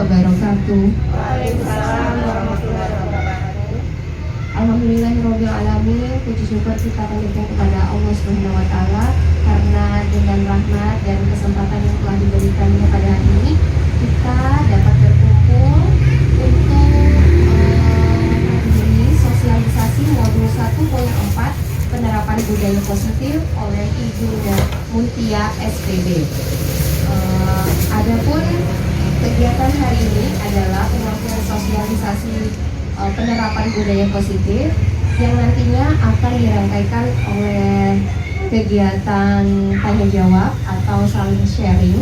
wabarakatuh. Waalaikumsalam warahmatullahi wabarakatuh. Alhamdulillahirabbil alamin. Puji syukur kita panjatkan kepada Allah Subhanahu wa taala karena dengan rahmat dan kesempatan yang telah diberikannya pada hari ini kita dapat berkumpul untuk menghadiri sosialisasi modul 1.4 penerapan budaya positif oleh Ibu Muntia SPB. Adapun kegiatan hari ini adalah penyampaian sosialisasi penerapan budaya positif yang nantinya akan dirangkaikan oleh kegiatan tanya jawab atau saling sharing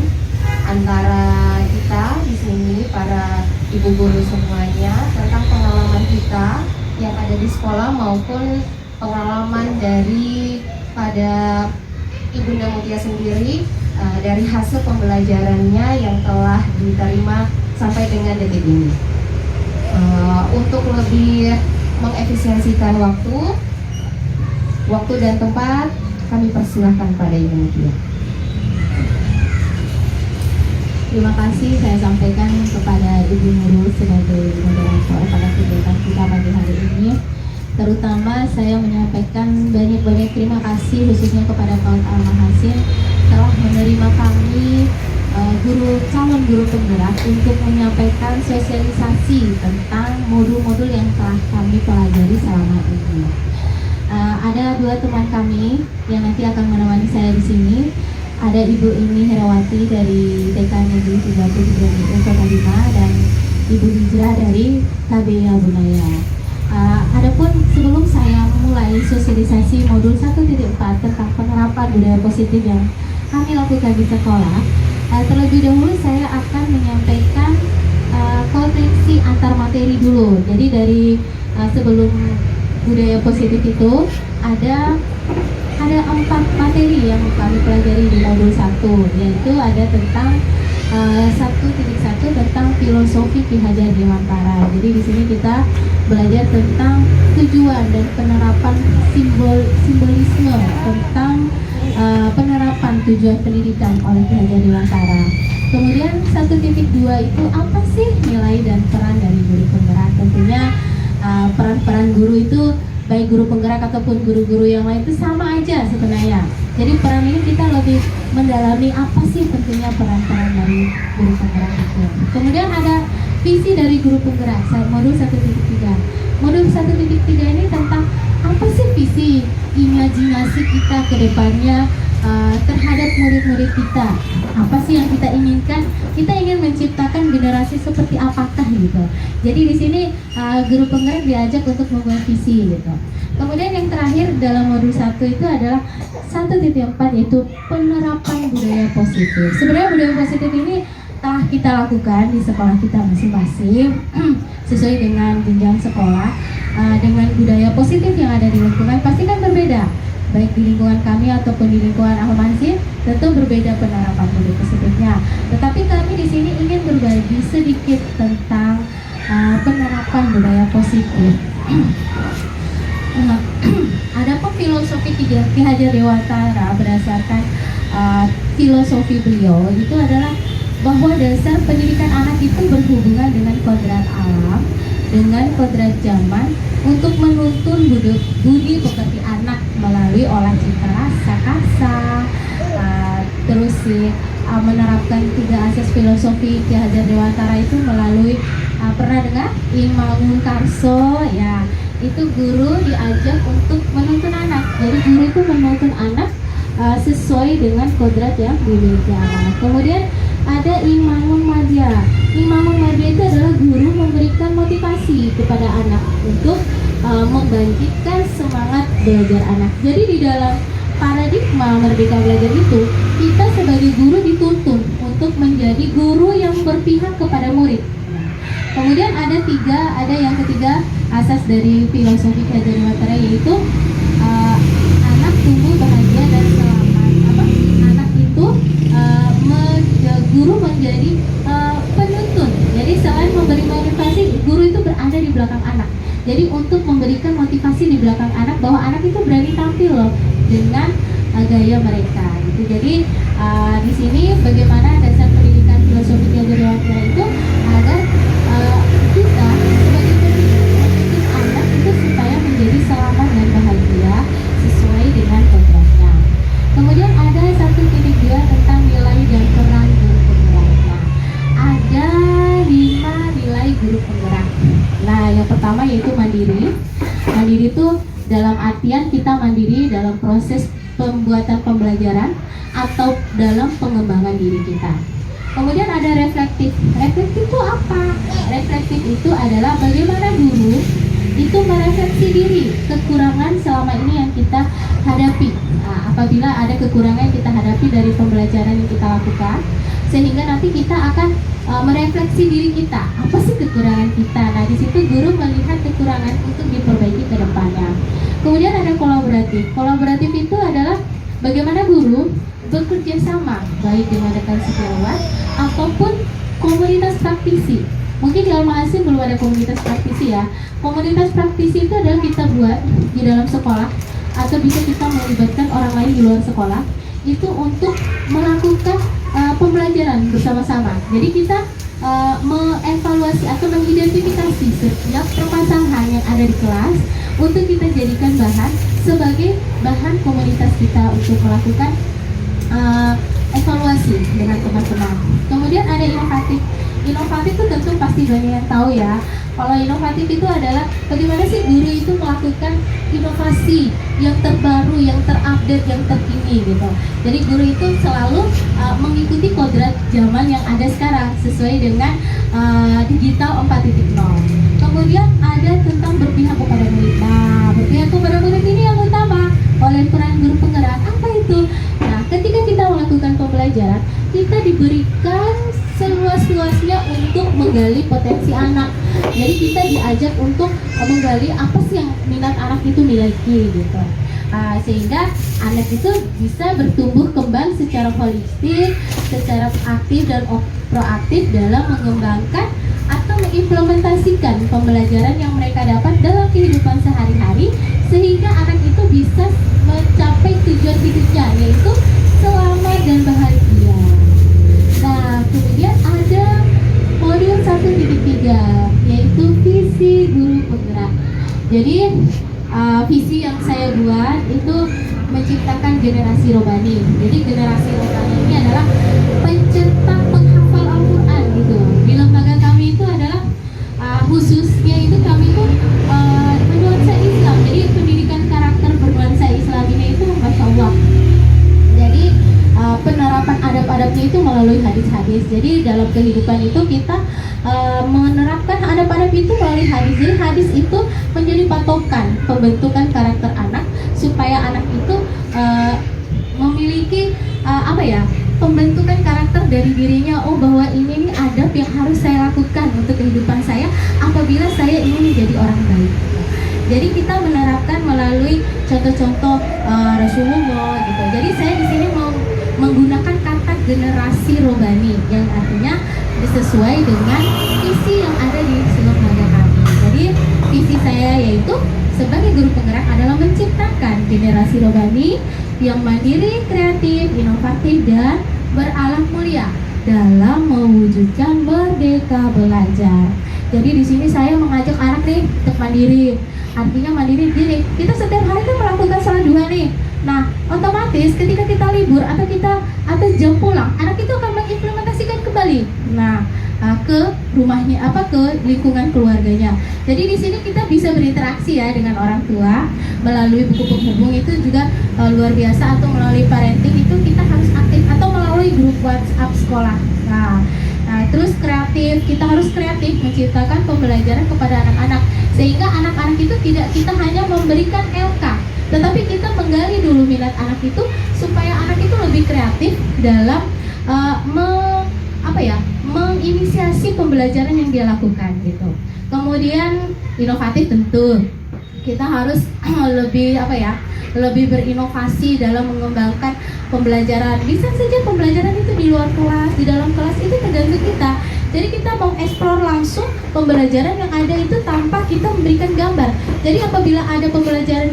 antara kita di sini para ibu guru semuanya tentang pengalaman kita yang ada di sekolah maupun pengalaman dari pada Ibunda Mutia sendiri dari hasil pembelajarannya yang telah diterima sampai dengan detik ini. Untuk lebih mengefisiensikan waktu dan tempat, kami persilahkan pada Ibu Mutia. Terima kasih saya sampaikan kepada Ibu Nurul sebagai moderator pada kegiatan kita pagi hari ini. Terutama saya menyampaikan banyak-banyak terima kasih khususnya kepada kawan Al-Mahasin telah menerima kami calon guru penggerak untuk menyampaikan sosialisasi tentang modul-modul yang telah kami pelajari selama ini. Ada dua teman kami yang nanti akan menemani saya di sini. Ada Ibu Imi Herawati dari TK Negeri 33 Kota Lima dan Ibu Hijrah dari KBA Bunaya. Adapun sebelum saya mulai sosialisasi modul 1.4 tentang penerapan budaya positif yang kami lakukan di sekolah, terlebih dahulu saya akan menyampaikan koneksi antar materi dulu. Jadi dari sebelum budaya positif itu ada 4 materi yang kami pelajari di modul 1, yaitu ada tentang 1.1 tentang filosofi Ki Hajar Dewantara. Jadi di sini kita belajar tentang tujuan dan penerapan simbolisme tentang penerapan tujuan pendidikan oleh Ki Hajar Dewantara. Kemudian 1.2 itu apa sih nilai dan peran dari guru penggerak? Tentunya peran-peran guru itu baik guru penggerak ataupun guru-guru yang lain itu sama aja sebenarnya. Jadi peran ini kita lebih mendalami apa sih tentunya peran-peran dari guru penggerak itu. Kemudian ada visi dari guru penggerak, modul 1.3. Modul 1.3 ini tentang apa sih visi, imajinasi kita ke depannya terhadap murid-murid kita. Apa sih yang kita inginkan? Kita ingin menciptakan generasi seperti apakah gitu. Jadi di sini guru penggerak diajak untuk membuat visi gitu. Kemudian yang terakhir dalam modul 1 itu adalah 1.4 yaitu penerapan budaya positif. Sebenarnya budaya positif ini telah kita lakukan di sekolah kita masing-masing sesuai dengan jenjang sekolah. Dengan budaya positif yang ada di lingkungan pasti kan berbeda. Baik di lingkungan kami ataupun di lingkungan Al-Mahasin tentu berbeda penerapan budaya positifnya. Tetapi kami di sini ingin berbagi sedikit tentang penerapan budaya positif. Adapun filosofi Ki Hajar Dewantara berdasarkan filosofi beliau itu adalah bahwa dasar pendidikan anak itu berhubungan dengan kodrat alam, dengan kodrat zaman untuk menuntun budi pekerti anak melalui olah cita rasa kasar, terus menerapkan 3 asas filosofi Ki Hajar Dewantara itu melalui pernah dengar Imangun Karso ya, itu guru diajak untuk menuntun anak. Jadi guru itu menuntun anak sesuai dengan kodrat yang dimiliki anak. Kemudian ada Imangun Madya. Imangun Madya itu adalah guru memberikan motivasi kepada anak untuk membangkitkan semangat belajar anak. Jadi di dalam paradigma Merdeka Belajar itu, kita sebagai guru dituntun untuk menjadi guru yang berpihak kepada murid. Kemudian ada yang ketiga asas dari filosofi Ki Hajar Dewantara yaitu anak tumbuh bahagia dan selamat. Anak itu guru menjadi penuntun. Jadi selain memberi motivasi, guru itu berada di belakang anak. Jadi untuk memberikan motivasi di belakang anak bahwa anak itu berani tampil loh dengan gaya mereka. Gitu. Jadi di sini bagaimana dasar pendidikan filosofi Ki Hajar Dewantara itu ada kita sebagai pemimpin anak itu supaya menjadi selamat dan bahagia sesuai dengan kodratnya. Kemudian ada 1.2 tentang nilai dan peran guru penggeraknya. Ada 5 nilai guru penggerak. Nah, yang pertama yaitu mandiri. Mandiri itu dalam artian kita mandiri dalam proses pembuatan pembelajaran atau dalam pengembangan diri kita. Kemudian ada reflektif. Reflektif itu apa? Reflektif itu adalah bagaimana guru itu merefleksi diri kekurangan selama ini yang kita hadapi. Nah, apabila ada kekurangan yang kita hadapi dari pembelajaran yang kita lakukan, sehingga nanti kita akan merefleksi diri kita. Apa sih kekurangan kita? Nah, di situ guru melihat kekurangan untuk diperbaiki ke depannya. Kemudian ada kolaboratif. Kolaboratif itu adalah bagaimana guru bekerja sama baik dengan rekan sejawat ataupun komunitas praktisi. Mungkin di Al-Mahasin belum ada komunitas praktisi ya. Komunitas praktisi itu adalah kita buat di dalam sekolah atau bisa kita melibatkan orang lain di luar sekolah itu untuk melakukan pembelajaran bersama-sama. Jadi kita mengevaluasi atau mengidentifikasi setiap permasalahan yang ada di kelas untuk kita jadikan bahan sebagai bahan komunitas kita untuk melakukan evaluasi dengan teman-teman. Kemudian ada inovatif. Inovatif itu tentu pasti banyak yang tahu ya. Kalau inovatif itu adalah bagaimana sih guru itu melakukan inovasi yang terbaru, yang terupdate, yang terkini gitu. Jadi guru itu selalu mengikuti kodrat zaman yang ada sekarang sesuai dengan digital 4.0. Kemudian ada tentang berpihak kepada murid. Nah, berpihak kepada murid ini yang utama oleh peran guru penggerak. Apa itu? Nah, ketika kita melakukan pembelajaran, kita diberikan seluas-luasnya untuk menggali potensi anak. Jadi kita diajak untuk menggali apa sih yang minat anak itu miliki gitu. Sehingga anak itu bisa bertumbuh kembang secara holistik, secara aktif dan proaktif dalam mengembangkan atau mengimplementasikan pembelajaran yang mereka dapat dalam kehidupan sehari-hari, sehingga anak itu bisa mencapai tujuan hidupnya, yaitu selamat dan bahagia. Nah, kemudian ada modul 1.3 yaitu visi guru penggerak. Jadi visi yang saya buat itu menciptakan generasi robani. Jadi generasi robani ini adalah pencetak penghafal Al-Quran gitu. Di lembaga kami itu adalah khususnya itu kami itu bernuansa Islam. Jadi pendidikan karakter bernuansa Islam ini itu Masya Allah. Jadi penerapan adab-adabnya itu melalui hadis-hadis. Jadi dalam kehidupan itu kita menerapkan adab-adab itu melalui hadis. Jadi hadis itu menjadi patokan pembentukan karakter anak supaya anak itu memiliki pembentukan karakter dari dirinya. Oh, bahwa ini nih adab yang harus saya lakukan untuk kehidupan saya apabila saya ingin menjadi orang baik. Jadi kita menerapkan melalui contoh-contoh Rasulullah gitu. Jadi saya di sini mau menggunakan kata generasi robani yang artinya sesuai dengan visi yang ada di lembaga kami. Jadi visi saya yaitu sebagai guru penggerak adalah menciptakan generasi robani yang mandiri, kreatif, inovatif, dan berakhlak mulia dalam mewujudkan merdeka belajar. Jadi di sini saya mengajak anak nih untuk mandiri. Artinya mandiri gini, kita setiap hari kan melakukan salat duha nih. Nah, otomatis ketika kita libur atau kita atas jam pulang, anak itu akan mengimplementasikan kembali. Nah, ke rumahnya ke lingkungan keluarganya. Jadi di sini kita bisa berinteraksi ya dengan orang tua melalui buku penghubung itu juga luar biasa, atau melalui parenting itu kita harus aktif, atau melalui grup WhatsApp sekolah. Nah, terus kreatif, kita harus kreatif menciptakan pembelajaran kepada anak-anak sehingga anak-anak itu tidak kita hanya memberikan LK, tetapi kita menggali dulu minat anak itu supaya anak itu lebih kreatif dalam menginisiasi pembelajaran yang dia lakukan gitu. Kemudian inovatif tentu kita harus lebih berinovasi dalam mengembangkan pembelajaran. Bisa saja pembelajaran itu di luar kelas, di dalam kelas itu tergantung kita. Jadi kita mau eksplor langsung pembelajaran yang ada itu tanpa kita memberikan gambar. Jadi apabila ada pembelajaran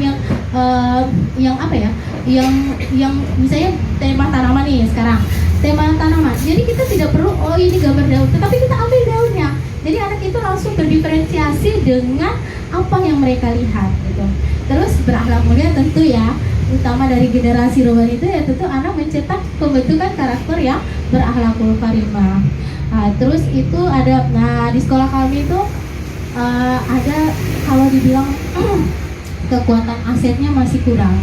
yang misalnya tema tanaman nih sekarang, tema tanaman. Jadi kita tidak perlu ini gambar daun, tetapi kita ambil daunnya. Jadi anak itu langsung terdiferensiasi dengan apa yang mereka lihat gitu. Terus berakhlak mulia tentu ya, utama dari generasi Robani itu ya tentu anak mencetak pembentukan karakter yang berakhlakul karimah. Terus itu ada, di sekolah kami itu ada, kalau dibilang kekuatan asetnya masih kurang,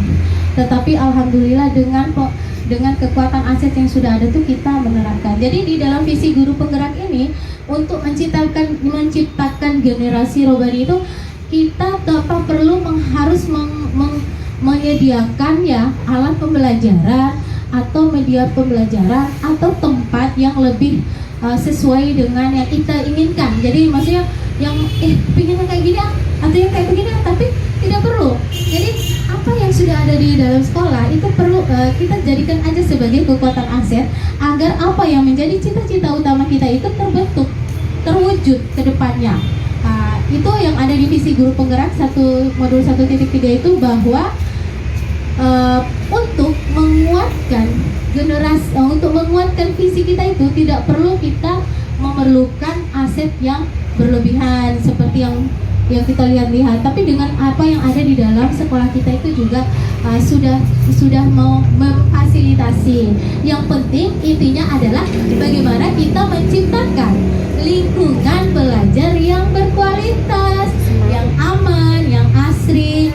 tetapi alhamdulillah dengan kekuatan aset yang sudah ada tuh kita menerapkan. Jadi di dalam visi guru penggerak ini untuk menciptakan generasi Robani itu kita perlu harus menyediakan ya alat pembelajaran atau media pembelajaran atau tempat yang lebih sesuai dengan yang kita inginkan. Jadi maksudnya yang pengen kayak gini atau yang kayak begini, tapi tidak perlu. Jadi apa yang sudah ada di dalam sekolah itu perlu kita jadikan aja sebagai kekuatan aset agar apa yang menjadi cita-cita utama kita itu terbentuk, terwujud ke depannya. Itu yang ada di visi guru penggerak modul 1.3 itu, bahwa untuk menguatkan generasi, untuk menguatkan visi kita itu tidak perlu kita memerlukan aset yang berlebihan seperti yang kita lihat-lihat, tapi dengan apa yang ada di dalam sekolah kita itu juga sudah mau memfasilitasi. Yang penting intinya adalah bagaimana kita menciptakan lingkungan belajar yang berkualitas, yang aman, yang asri,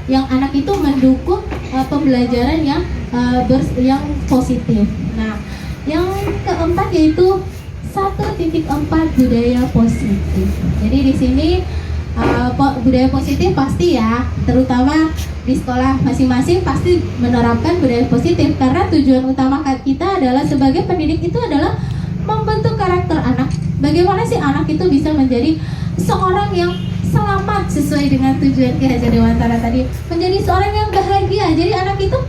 yang anak itu mendukung pembelajaran yang positif. Nah, yang keempat yaitu 1.4 budaya positif. Jadi di sini budaya positif pasti ya, terutama di sekolah masing-masing pasti menerapkan budaya positif, karena tujuan utama kita adalah sebagai pendidik itu adalah membentuk karakter anak. Bagaimana sih anak itu bisa menjadi seorang yang selamat sesuai dengan tujuan Ki Hajar Dewantara tadi, menjadi seorang yang bahagia. Jadi anak itu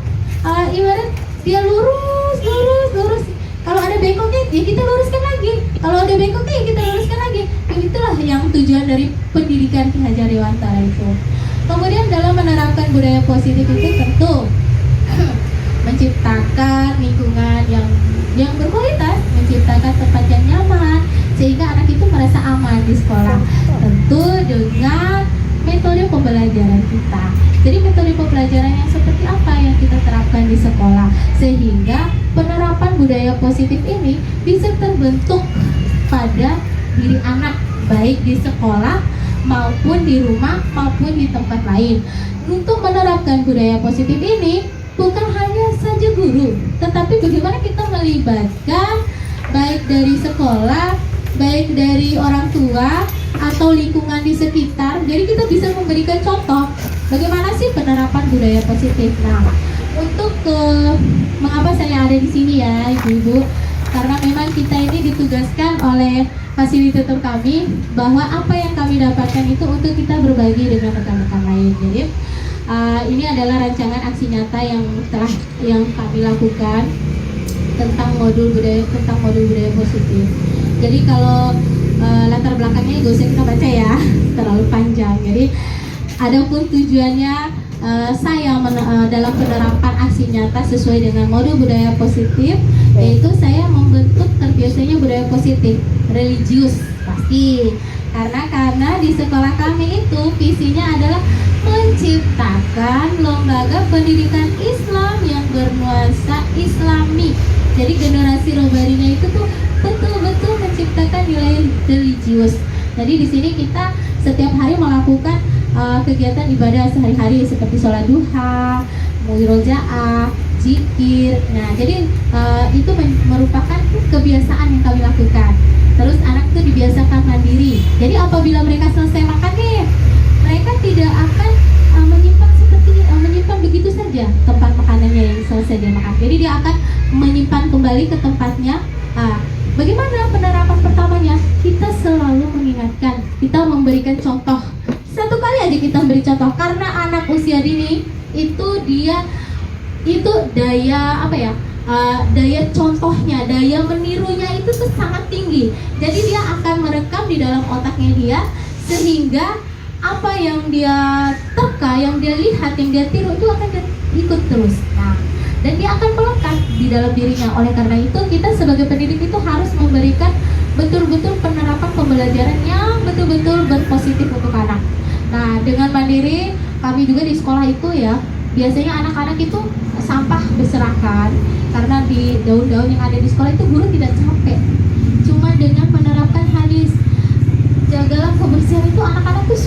ibarat dia lurus. Kalau ada bengkoknya ya kita luruskan lagi. Kalau ada bengkoknya ya kita luruskan lagi. Itulah yang tujuan dari pendidikan Ki Hajar Dewantara itu. Kemudian dalam menerapkan budaya positif itu tentu menciptakan lingkungan yang berkualitas, menciptakan tempat yang nyaman sehingga anak itu merasa aman di sekolah. Tentu dengan metode pembelajaran kita. Jadi metode pembelajaran yang seperti apa yang kita terapkan di sekolah sehingga penerapan budaya positif ini bisa terbentuk pada diri anak, baik di sekolah maupun di rumah maupun di tempat lain. Untuk menerapkan budaya positif ini bukan hanya saja guru, tetapi bagaimana kita melibatkan baik dari sekolah, baik dari orang tua atau lingkungan di sekitar. Jadi kita bisa memberikan contoh bagaimana sih penerapan budaya positif. Nah, untuk mengapa saya ada di sini ya ibu-ibu, karena memang kita ini ditugaskan oleh fasilitator kami bahwa apa yang kami dapatkan itu untuk kita berbagi dengan rekan-rekan lain. Jadi ini adalah rancangan aksi nyata yang kami lakukan tentang modul budaya positif. Jadi kalau latar belakangnya gak usah kita baca ya, terlalu panjang. Jadi adapun tujuannya saya dalam penerapan aksi nyata sesuai dengan modul budaya positif, yaitu saya membentuk terbiasanya budaya positif religius pasti, karena di sekolah kami itu visinya adalah menciptakan lembaga pendidikan Islam yang bernuansa Islami. Jadi generasi Robaninya itu tuh betul-betul menciptakan nilai religius. Jadi di sini kita setiap hari melakukan kegiatan ibadah sehari-hari seperti sholat duha, muirojaah, zikir. Nah, jadi itu merupakan kebiasaan yang kami lakukan. Terus anak itu dibiasakan mandiri. Jadi apabila mereka selesai makan nih, mereka tidak akan menyimpan begitu saja tempat makanannya yang selesai dia makan. Jadi dia akan menyimpan kembali ke tempatnya. Bagaimana penerapan pertamanya? Kita selalu mengingatkan, kita memberikan contoh. Satu kali aja kita beri contoh, karena anak usia dini itu daya daya contohnya, daya menirunya itu tuh sangat tinggi. Jadi dia akan merekam di dalam otaknya dia, sehingga apa yang dia terka, yang dia lihat, yang dia tiru itu akan ikut terus. Nah, dan dia akan melekat di dalam dirinya. Oleh karena itu kita sebagai pendidik itu harus memberikan betul-betul penerapan pembelajaran yang betul-betul berpositif untuk anak. Nah, dengan mandiri kami juga di sekolah itu ya, biasanya anak-anak itu sampah berserakan karena di daun-daun yang ada di sekolah itu guru tidak capek. Cuma dengan menerapkan hadis jagalah kebersihan itu anak-anak tuh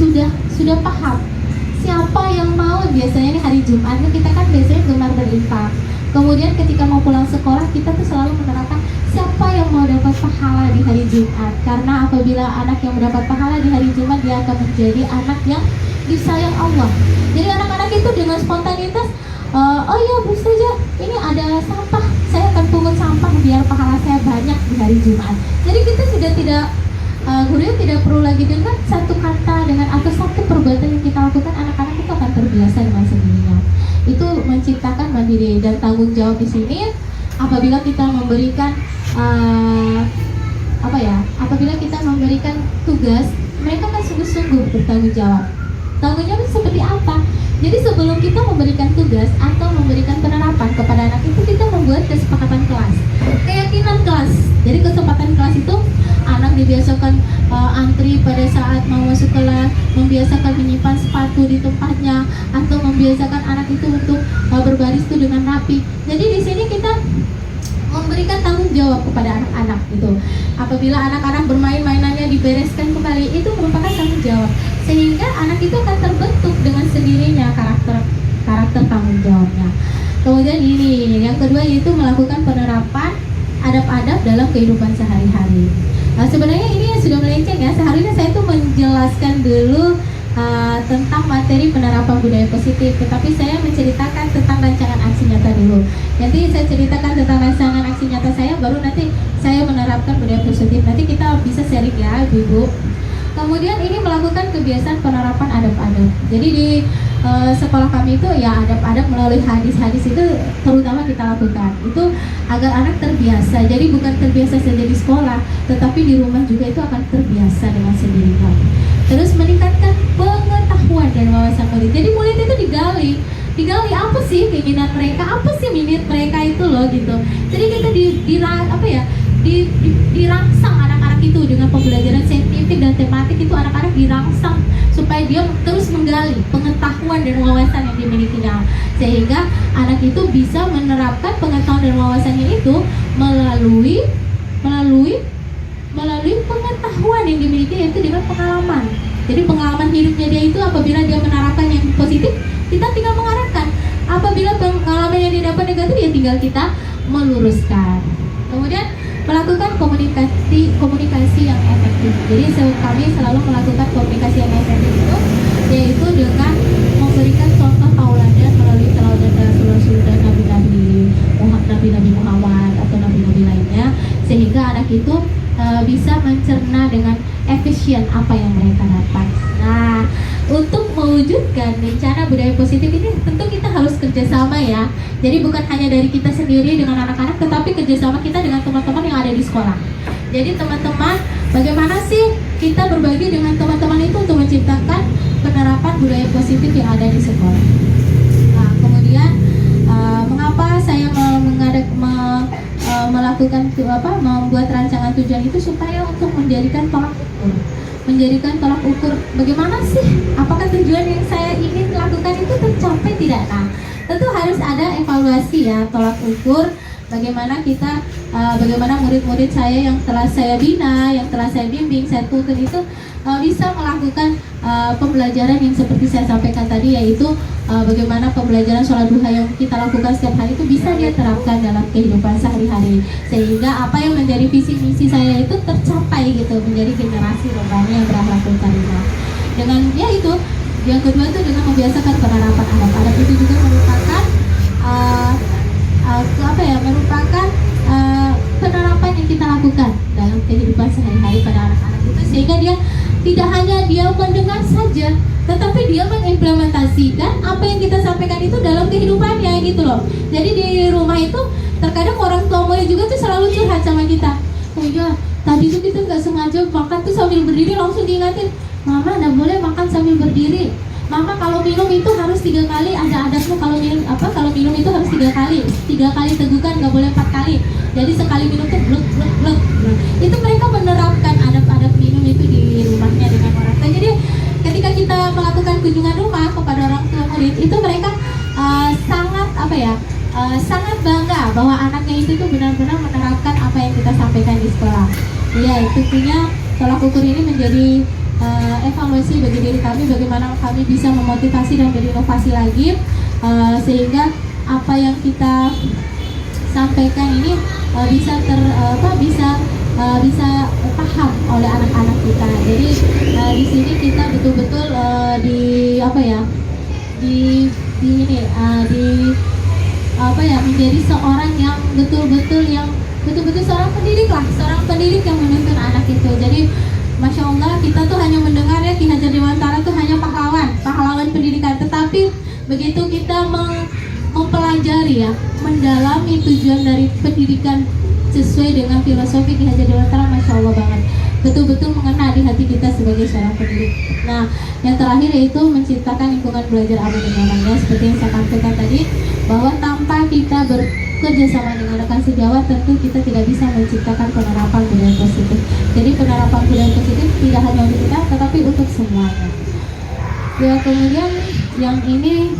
sudah paham. Siapa yang mau, biasanya nih hari Jumat kita kan biasanya gemar berinfak. Kemudian ketika mau pulang sekolah kita tuh selalu menerapkan siapa yang mau dapat pahala di hari Jumat. Karena apabila anak yang mendapat pahala di hari Jumat, dia akan menjadi anak yang disayang Allah. Jadi anak-anak itu dengan spontanitas, oh iya Bu Ustazah, ini ada sampah, saya akan pungut sampah biar pahala saya banyak di hari Jumat. Jadi kita sudah tidak, gurunya tidak perlu lagi dengan satu kata dengan atau satu perbuatan yang kita lakukan, anak-anak itu akan terbiasa dengan sendirinya. Itu menciptakan mandiri dan tanggung jawab di sini. Apabila kita memberikan apabila kita memberikan tugas, mereka kan sungguh-sungguh bertanggung jawab. Tanggung jawab seperti apa? Jadi sebelum kita memberikan tugas atau memberikan penerapan kepada anak itu, kita membuat kesepakatan kelas, keyakinan kelas. Jadi kesempatan kelas itu anak dibiasakan antri pada saat mau masuk kelas, membiasakan menyimpan sepatu di tempatnya, atau membiasakan anak itu untuk berbaris itu dengan rapi. Jadi di sini kita memberikan tanggung jawab kepada anak-anak gitu. Apabila anak-anak bermain, mainannya dibereskan kembali, itu merupakan tanggung jawab, sehingga anak itu akan terbentuk dengan sendirinya karakter tanggung jawabnya. Kemudian ini yang kedua, yaitu melakukan penerapan adab-adab dalam kehidupan sehari-hari. Nah, sebenarnya ini sudah melenceng ya. Seharusnya saya tuh menjelaskan dulu tentang materi penerapan budaya positif, tetapi saya menceritakan tentang rancangan aksi nyata dulu. Nanti saya ceritakan tentang rancangan aksi nyata saya, baru nanti saya menerapkan budaya positif. Nanti kita bisa sharing ya, Ibu. Kemudian ini melakukan kebiasaan penerapan adab-adab. Jadi di sekolah kami itu ya adab-adab melalui hadis-hadis itu terutama kita lakukan. Itu agar anak terbiasa. Jadi bukan terbiasa saja di sekolah, tetapi di rumah juga itu akan terbiasa dengan sendirinya. Terus meningkatkan pengetahuan dan wawasan murid. Jadi murid itu digali apa sih keinginan mereka, apa sih minat mereka itu loh gitu. Jadi kita dirangsang anak-anak itu dengan pembelajaran saintifik dan tematik itu, anak-anak dirangsang supaya dia terus menggali pengetahuan dan wawasan yang dimilikinya, sehingga anak itu bisa menerapkan pengetahuan dan wawasannya itu melalui pengetahuan yang dimiliki, yaitu dengan pengalaman. Jadi pengalaman hidupnya dia itu, apabila dia menerapkan yang positif, kita tinggal mengarahkan. Apabila pengalaman yang didapat negatif, ya tinggal kita meluruskan. Kemudian melakukan komunikasi yang efektif. Jadi kami selalu melakukan komunikasi yang efektif itu, yaitu dengan memberikan contoh tauladan melalui tauladan Rasul-Rasul dan Nabi-Nabi Muhammad atau Nabi-Nabi lainnya, sehingga anak itu bisa mencerna dengan efisien apa yang mereka dapat. Nah, untuk mewujudkan rencana budaya positif ini tentu kita harus kerjasama ya. Jadi bukan hanya dari kita sendiri dengan anak-anak, tetapi kerjasama kita dengan teman-teman yang ada di sekolah. Jadi teman-teman, bagaimana sih kita berbagi dengan teman-teman itu untuk menciptakan penerapan budaya positif yang ada di sekolah. Nah, kemudian mengapa saya membuat rancangan tujuan itu, supaya untuk menjadikan tolak ukur bagaimana sih, apakah tujuan yang saya ingin lakukan itu tercapai tidak. Nah, tentu harus ada evaluasi ya, tolak ukur bagaimana murid-murid saya yang telah saya bina, yang telah saya bimbing, saya tuntun itu bisa melakukan pembelajaran yang seperti saya sampaikan tadi, yaitu bagaimana pembelajaran sholat duha yang kita lakukan setiap hari itu bisa dia terapkan dalam kehidupan sehari-hari, sehingga apa yang menjadi visi misi saya itu tercapai gitu, menjadi generasi rombani yang berakhlakul karimah. Dengan ya itu, yang kedua itu dengan membiasakan penerapan adab-adab itu juga merupakan penerapan yang kita lakukan dalam kehidupan sehari-hari pada anak-anak itu, sehingga dia tidak hanya dia mendengar saja, tetapi dia mengimplementasikan apa yang kita sampaikan itu dalam kehidupannya gitu loh. Jadi di rumah itu terkadang orang tua murid juga tuh selalu curhat sama kita. Oh iya, tadi tuh kita nggak sengaja makan tuh sambil berdiri, langsung diingatin, Mama nggak boleh makan sambil berdiri. Mama kalau minum itu harus 3 kali, ada adabmu kalau minum itu harus 3 kali tegukan, nggak boleh 4 kali. Jadi sekali minum tuh gluk gluk gluk. Nah, itu mereka menerapkan adab-adab minum itu di rumahnya dengan orang tua. Jadi ketika kita melakukan kunjungan rumah kepada orang tua murid itu mereka sangat sangat bangga bahwa anaknya itu tuh benar-benar menerapkan apa yang kita sampaikan di sekolah. Iya, tentunya tolak ukur ini menjadi evaluasi bagi diri kami, bagaimana kami bisa memotivasi dan berinovasi lagi sehingga apa yang kita sampaikan ini bisa paham oleh anak-anak kita. Jadi di sini kita betul-betul menjadi seorang yang betul-betul seorang pendidik yang menuntun anak itu. Jadi Masya Allah, kita tuh hanya mendengar ya Ki Hajar Dewantara tuh hanya pahlawan pendidikan, tetapi begitu kita mempelajari ya, mendalami tujuan dari pendidikan sesuai dengan filosofi Ki Hajar Dewantara, Masya Allah banget, betul-betul mengena di hati kita sebagai seorang pendidik. Nah, yang terakhir yaitu menciptakan lingkungan belajar aman dan nyaman, ya seperti yang saya sampaikan tadi, bahwa tanpa kita bekerja sama dengan rekan sejawat tentu kita tidak bisa menciptakan penerapan budaya positif. Jadi penerapan budaya positif tidak hanya untuk kita, tetapi untuk semuanya. Ya, kemudian yang ini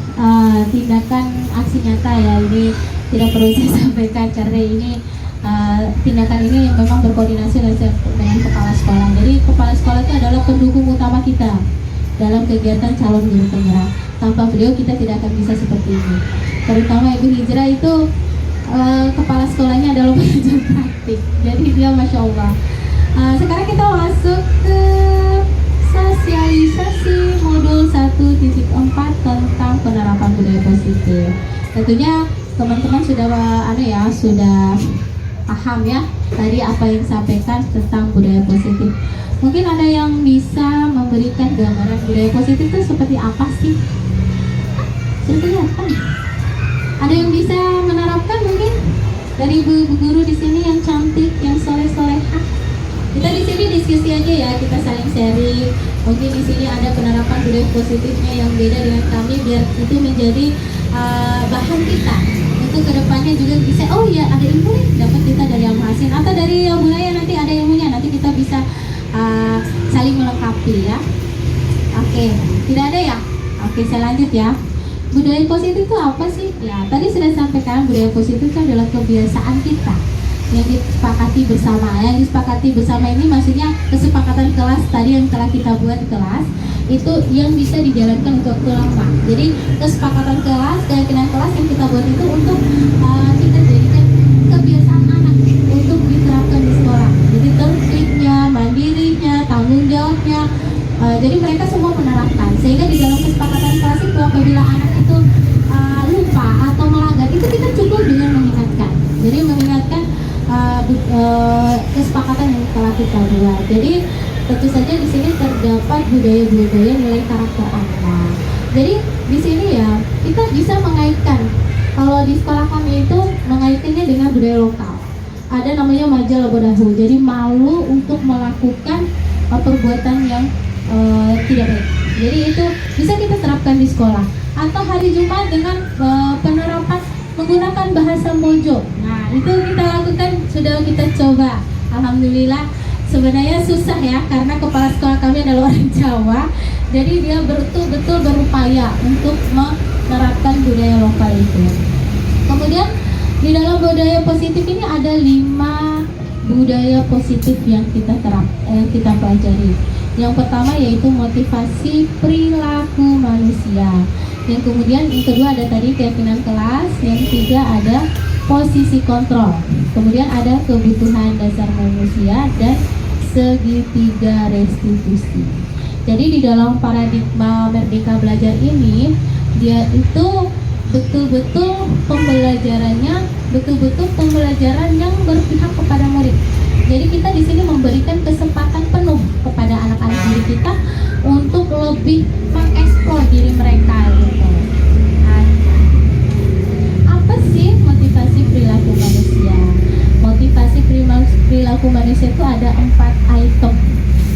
tindakan aksi nyata ya, ini tidak perlu saya sampaikan karena ini tindakan ini memang berkoordinasi dengan kepala sekolah. Jadi kepala sekolah itu adalah pendukung utama kita dalam kegiatan calon guru penggerak. Tanpa beliau kita tidak akan bisa seperti ini. Terutama Ibu Hijrah itu kepala sekolahnya adalah pengajar praktik. Jadi dia Masya Allah. Sekarang kita masuk ke sosialisasi modul 1.4 tentang penerapan budaya positif. Tentunya teman-teman sudah paham ya tadi apa yang disampaikan tentang budaya positif. Mungkin ada yang bisa memberikan gambaran budaya positif itu seperti apa sih? Sudah kelihatan? Ada yang bisa menerapkan mungkin dari ibu guru di sini yang cantik, yang soleh-solehah? Kita di sini diskusi aja ya, kita saling sharing. Mungkin di sini ada penerapan budaya positifnya yang beda dengan kami, biar itu menjadi bahan kita untuk kedepannya juga bisa. Oh iya, ada ilmu nih dapat kita dari Al Hasin atau dari budaya, nanti ada ilmunya, nanti kita bisa saling melengkapi ya. Oke, tidak ada ya? Oke, saya lanjut ya. Budaya positif itu apa sih? Ya, tadi sudah sampaikan budaya positif itu adalah kebiasaan kita yang disepakati bersama. Yang disepakati bersama ini maksudnya kesepakatan kelas tadi yang telah kita buat di kelas itu yang bisa dijalankan untuk waktu lama. Jadi kesepakatan kelas, keyakinan kelas yang kita buat itu untuk kita jadikan kebiasaan anak untuk diterapkan di sekolah. Jadi tertibnya, mandirinya, tanggung jawabnya. Jadi mereka semua menerapkan sehingga di dalam kesepakatan kelas itu apabila anak itu lupa atau melanggar itu kita cukup dengan mengingatkan. Jadi mengingatkan kesepakatan yang telah kita buat. Jadi tentu saja di sini terdapat budaya-budaya nilai karakter anak. Jadi di sini ya kita bisa mengaitkan. Kalau di sekolah kami itu mengaitkannya dengan budaya lokal. Ada namanya majal bodahu. Jadi malu untuk melakukan perbuatan yang tidak baik. Jadi itu bisa kita terapkan di sekolah. Atau hari Jumat dengan penerapan menggunakan bahasa Mojo. Nah, itu kita lakukan, sudah kita coba. Alhamdulillah, sebenarnya susah ya karena kepala sekolah kami adalah orang Jawa. Jadi dia betul-betul berupaya untuk menerapkan budaya lokal itu. Kemudian di dalam budaya positif ini ada 5 budaya positif yang kita pelajari. Yang pertama yaitu motivasi perilaku manusia. Yang kemudian yang kedua ada tadi keyakinan kelas. Yang ketiga ada posisi kontrol. Kemudian ada kebutuhan dasar manusia dan segitiga restitusi. Jadi di dalam paradigma Merdeka Belajar ini dia itu betul-betul pembelajarannya pembelajaran yang berpihak kepada murid. Jadi kita di sini memberikan kesempatan penuh kepada anak-anak didik kita untuk lebih mengeksplor diri mereka gitu. Nah, apa sih motivasi perilaku manusia? Motivasi perilaku manusia itu ada 4 item.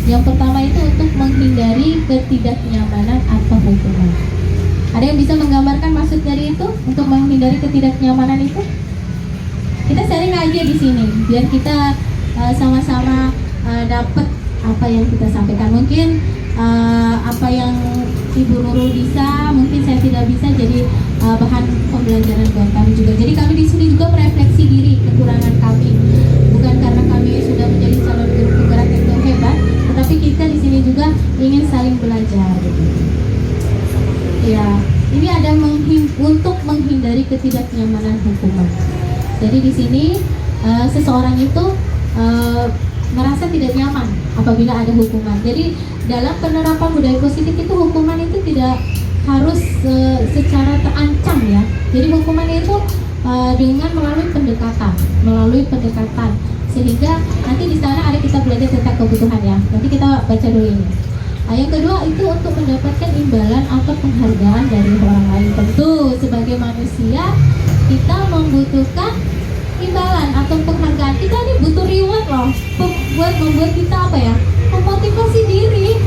Yang pertama itu untuk menghindari ketidaknyamanan atau hukuman. Ada yang bisa menggambarkan maksud dari itu untuk menghindari ketidaknyamanan itu? kita sharing aja di sini biar kita sama-sama dapat apa yang kita sampaikan. Mungkin apa yang Ibu Nurul bisa, mungkin saya tidak bisa, jadi bahan pembelajaran buat kami juga. Jadi kami di sini juga merefleksi diri kekurangan kami, bukan karena kami sudah menjadi calon guru penggerak yang hebat, tetapi kita di sini juga ingin saling belajar. Gitu. Ya, ini ada untuk menghindari ketidaknyamanan hukuman. Jadi di sini seseorang itu merasa tidak nyaman apabila ada hukuman. Jadi dalam penerapan budaya positif itu hukuman itu tidak harus secara terancam ya. Jadi hukuman itu dengan melalui pendekatan sehingga nanti di sana ada kita belajar tentang kebutuhan ya. Nanti kita baca dulu ini. Yang kedua itu untuk mendapatkan imbalan atau penghargaan dari orang lain. Tentu sebagai manusia kita membutuhkan imbalan atau penghargaan. Kita ini butuh reward loh, membuat kita apa ya, memotivasi diri.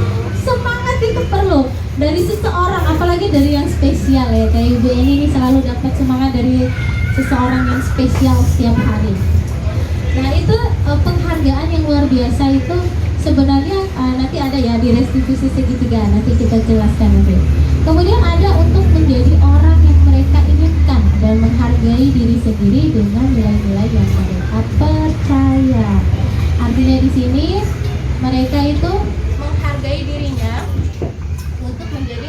Semangat itu perlu dari seseorang, apalagi dari yang spesial ya. Kayak Ibu ini selalu dapat semangat dari seseorang yang spesial setiap hari. Nah itu penghargaan yang luar biasa itu sebenarnya nanti ada ya di restitusi segitiga, nanti kita jelaskan lebih. Kemudian ada untuk menjadi orang yang mereka inginkan dan menghargai diri sendiri dengan nilai-nilai yang mereka percaya. Artinya di sini mereka itu menghargai dirinya untuk menjadi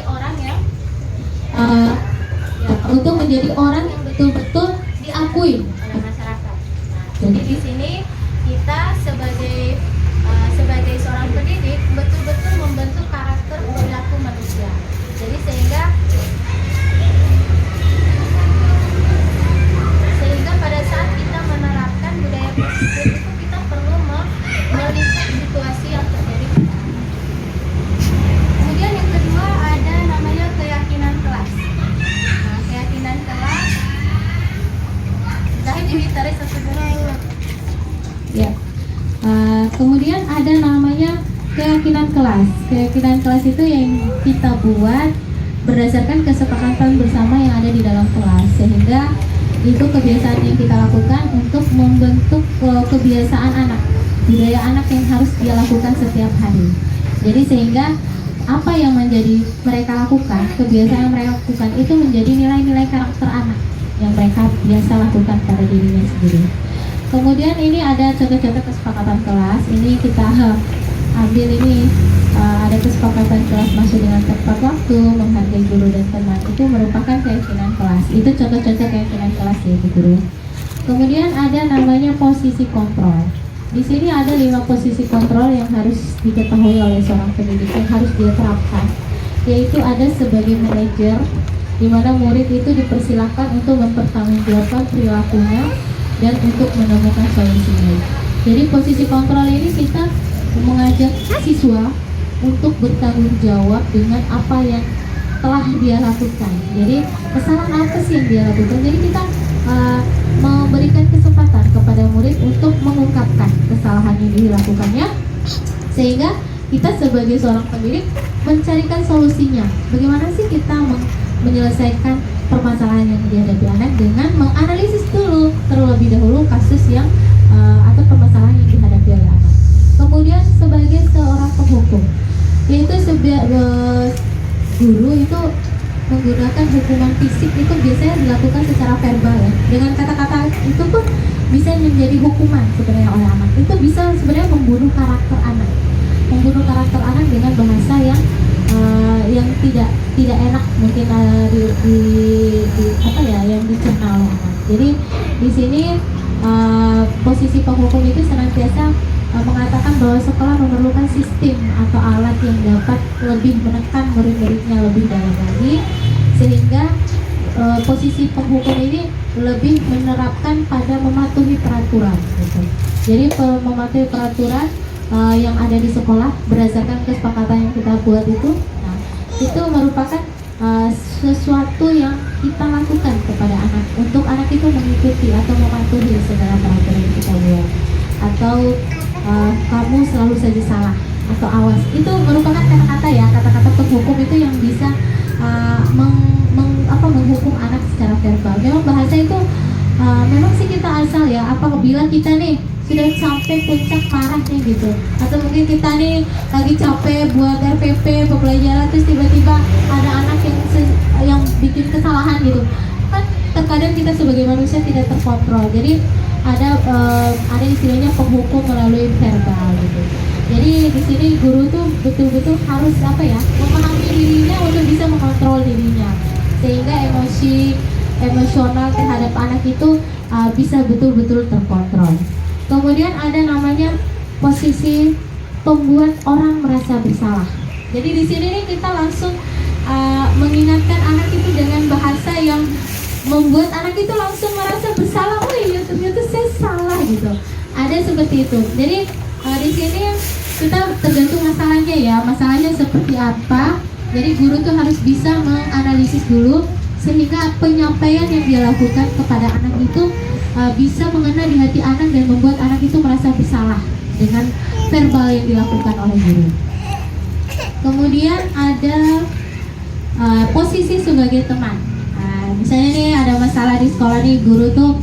orang yang betul-betul diakui oleh masyarakat. Jadi di sini kita sebagai seorang pendidik betul-betul membentuk karakter perilaku manusia. Jadi sehingga pada saat kita menerapkan budaya positif itu kita perlu melihat situasi yang terjadi. Kemudian yang kedua ada namanya keyakinan kelas. Nah, keyakinan kelas. Dah ini tarik satu dulu. Ya. Kemudian ada namanya keyakinan kelas. Keyakinan kelas itu yang kita buat berdasarkan kesepakatan bersama yang ada di dalam kelas, sehingga itu kebiasaan yang kita lakukan untuk membentuk kebiasaan anak, budaya anak yang harus dia lakukan setiap hari. Jadi sehingga apa yang menjadi mereka lakukan, kebiasaan yang mereka lakukan itu menjadi nilai-nilai karakter anak yang mereka biasa lakukan pada dirinya sendiri. Kemudian ini ada contoh-contoh kesepakatan kelas. Ini kita ambil ini ada kesepakatan kelas masuk dengan tepat waktu, menghargai guru dan teman. Itu merupakan keyakinan kelas. Itu contoh-contoh keyakinan kelas ya Bu Guru. Kemudian ada namanya posisi kontrol. Di sini ada 5 posisi kontrol yang harus diketahui oleh seorang pendidik, yang harus dia terapkan. Yaitu ada sebagai manajer, di mana murid itu dipersilakan untuk mempertanggungjawabkan perilakunya dan untuk menemukan solusinya. Jadi posisi kontrol ini kita mengajak siswa untuk bertanggung jawab dengan apa yang telah dia lakukan. Jadi kesalahan apa sih yang dia lakukan? Jadi kita memberikan kesempatan kepada murid untuk mengungkapkan kesalahan yang dilakukannya, sehingga kita sebagai seorang pendidik mencarikan solusinya. Bagaimana sih kita menyelesaikan permasalahan yang dihadapi anak dengan menganalisis dulu terlebih dahulu kasus yang atau permasalahan yang dihadapi oleh anak. Kemudian sebagai seorang penghukum, yaitu guru itu menggunakan hukuman fisik itu biasanya dilakukan secara verbal ya. Dengan kata-kata itu pun bisa menjadi hukuman sebenarnya oleh anak. Itu bisa sebenarnya membunuh karakter anak dengan bahasa yang tidak enak mungkin yang dicerna oleh anak. Jadi di sini posisi penghukum itu senantiasa mengatakan bahwa sekolah memerlukan sistem atau alat yang dapat lebih menekan murid-muridnya lebih dalam lagi, sehingga posisi penghukum ini lebih menerapkan pada mematuhi peraturan gitu. Jadi mematuhi peraturan yang ada di sekolah berdasarkan kesepakatan yang kita buat itu, nah, itu merupakan sesuatu yang kita lakukan kepada anak untuk anak itu mengikuti atau mematuhi segala peraturan yang kita buat. Atau kamu selalu saja salah atau awas, itu merupakan kata-kata ya, kata-kata penghukum itu yang bisa menghukum anak secara verbal. Memang bahasa itu memang sih kita misal ya, apabila kita nih sudah sampai puncak marah nih gitu, atau mungkin kita nih lagi capek buat RPP pembelajaran, terus tiba-tiba ada anak yang bikin kesalahan gitu kan, terkadang kita sebagai manusia tidak terkontrol. Jadi ada istilahnya penghukum melalui verbal gitu. Jadi di sini guru tuh betul-betul harus memahami dirinya untuk bisa mengontrol dirinya, sehingga emosional terhadap anak itu bisa betul-betul terkontrol. Kemudian ada namanya posisi pembuat orang merasa bersalah. Jadi di sini nih kita langsung mengingatkan anak itu dengan bahasa yang membuat anak itu langsung merasa bersalah. Oh iya, ternyata saya salah gitu. Ada seperti itu. Jadi di sini kita tergantung masalahnya ya. Masalahnya seperti apa. Jadi guru tuh harus bisa menganalisis dulu, sehingga penyampaian yang dia lakukan kepada anak itu bisa mengena di hati anak dan membuat anak itu merasa bersalah dengan verbal yang dilakukan oleh guru. Kemudian ada posisi sebagai teman. Misalnya nih ada masalah di sekolah nih, guru tuh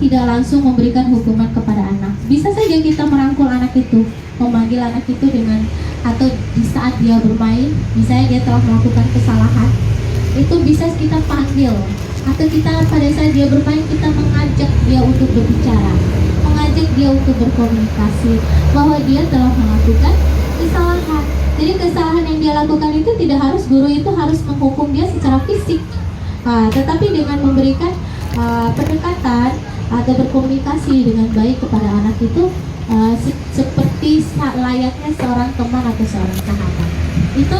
tidak langsung memberikan hukuman kepada anak. Bisa saja kita merangkul anak itu, memanggil anak itu dengan, atau di saat dia bermain, misalnya dia telah melakukan kesalahan, itu bisa kita panggil, atau kita pada saat dia bermain kita mengajak dia untuk berbicara, mengajak dia untuk berkomunikasi bahwa dia telah melakukan kesalahan. Jadi kesalahan yang dia lakukan itu tidak harus guru itu harus menghukum dia secara fisik, tetapi dengan memberikan pendekatan atau berkomunikasi dengan baik kepada anak itu seperti layaknya seorang teman atau seorang sahabat. Itu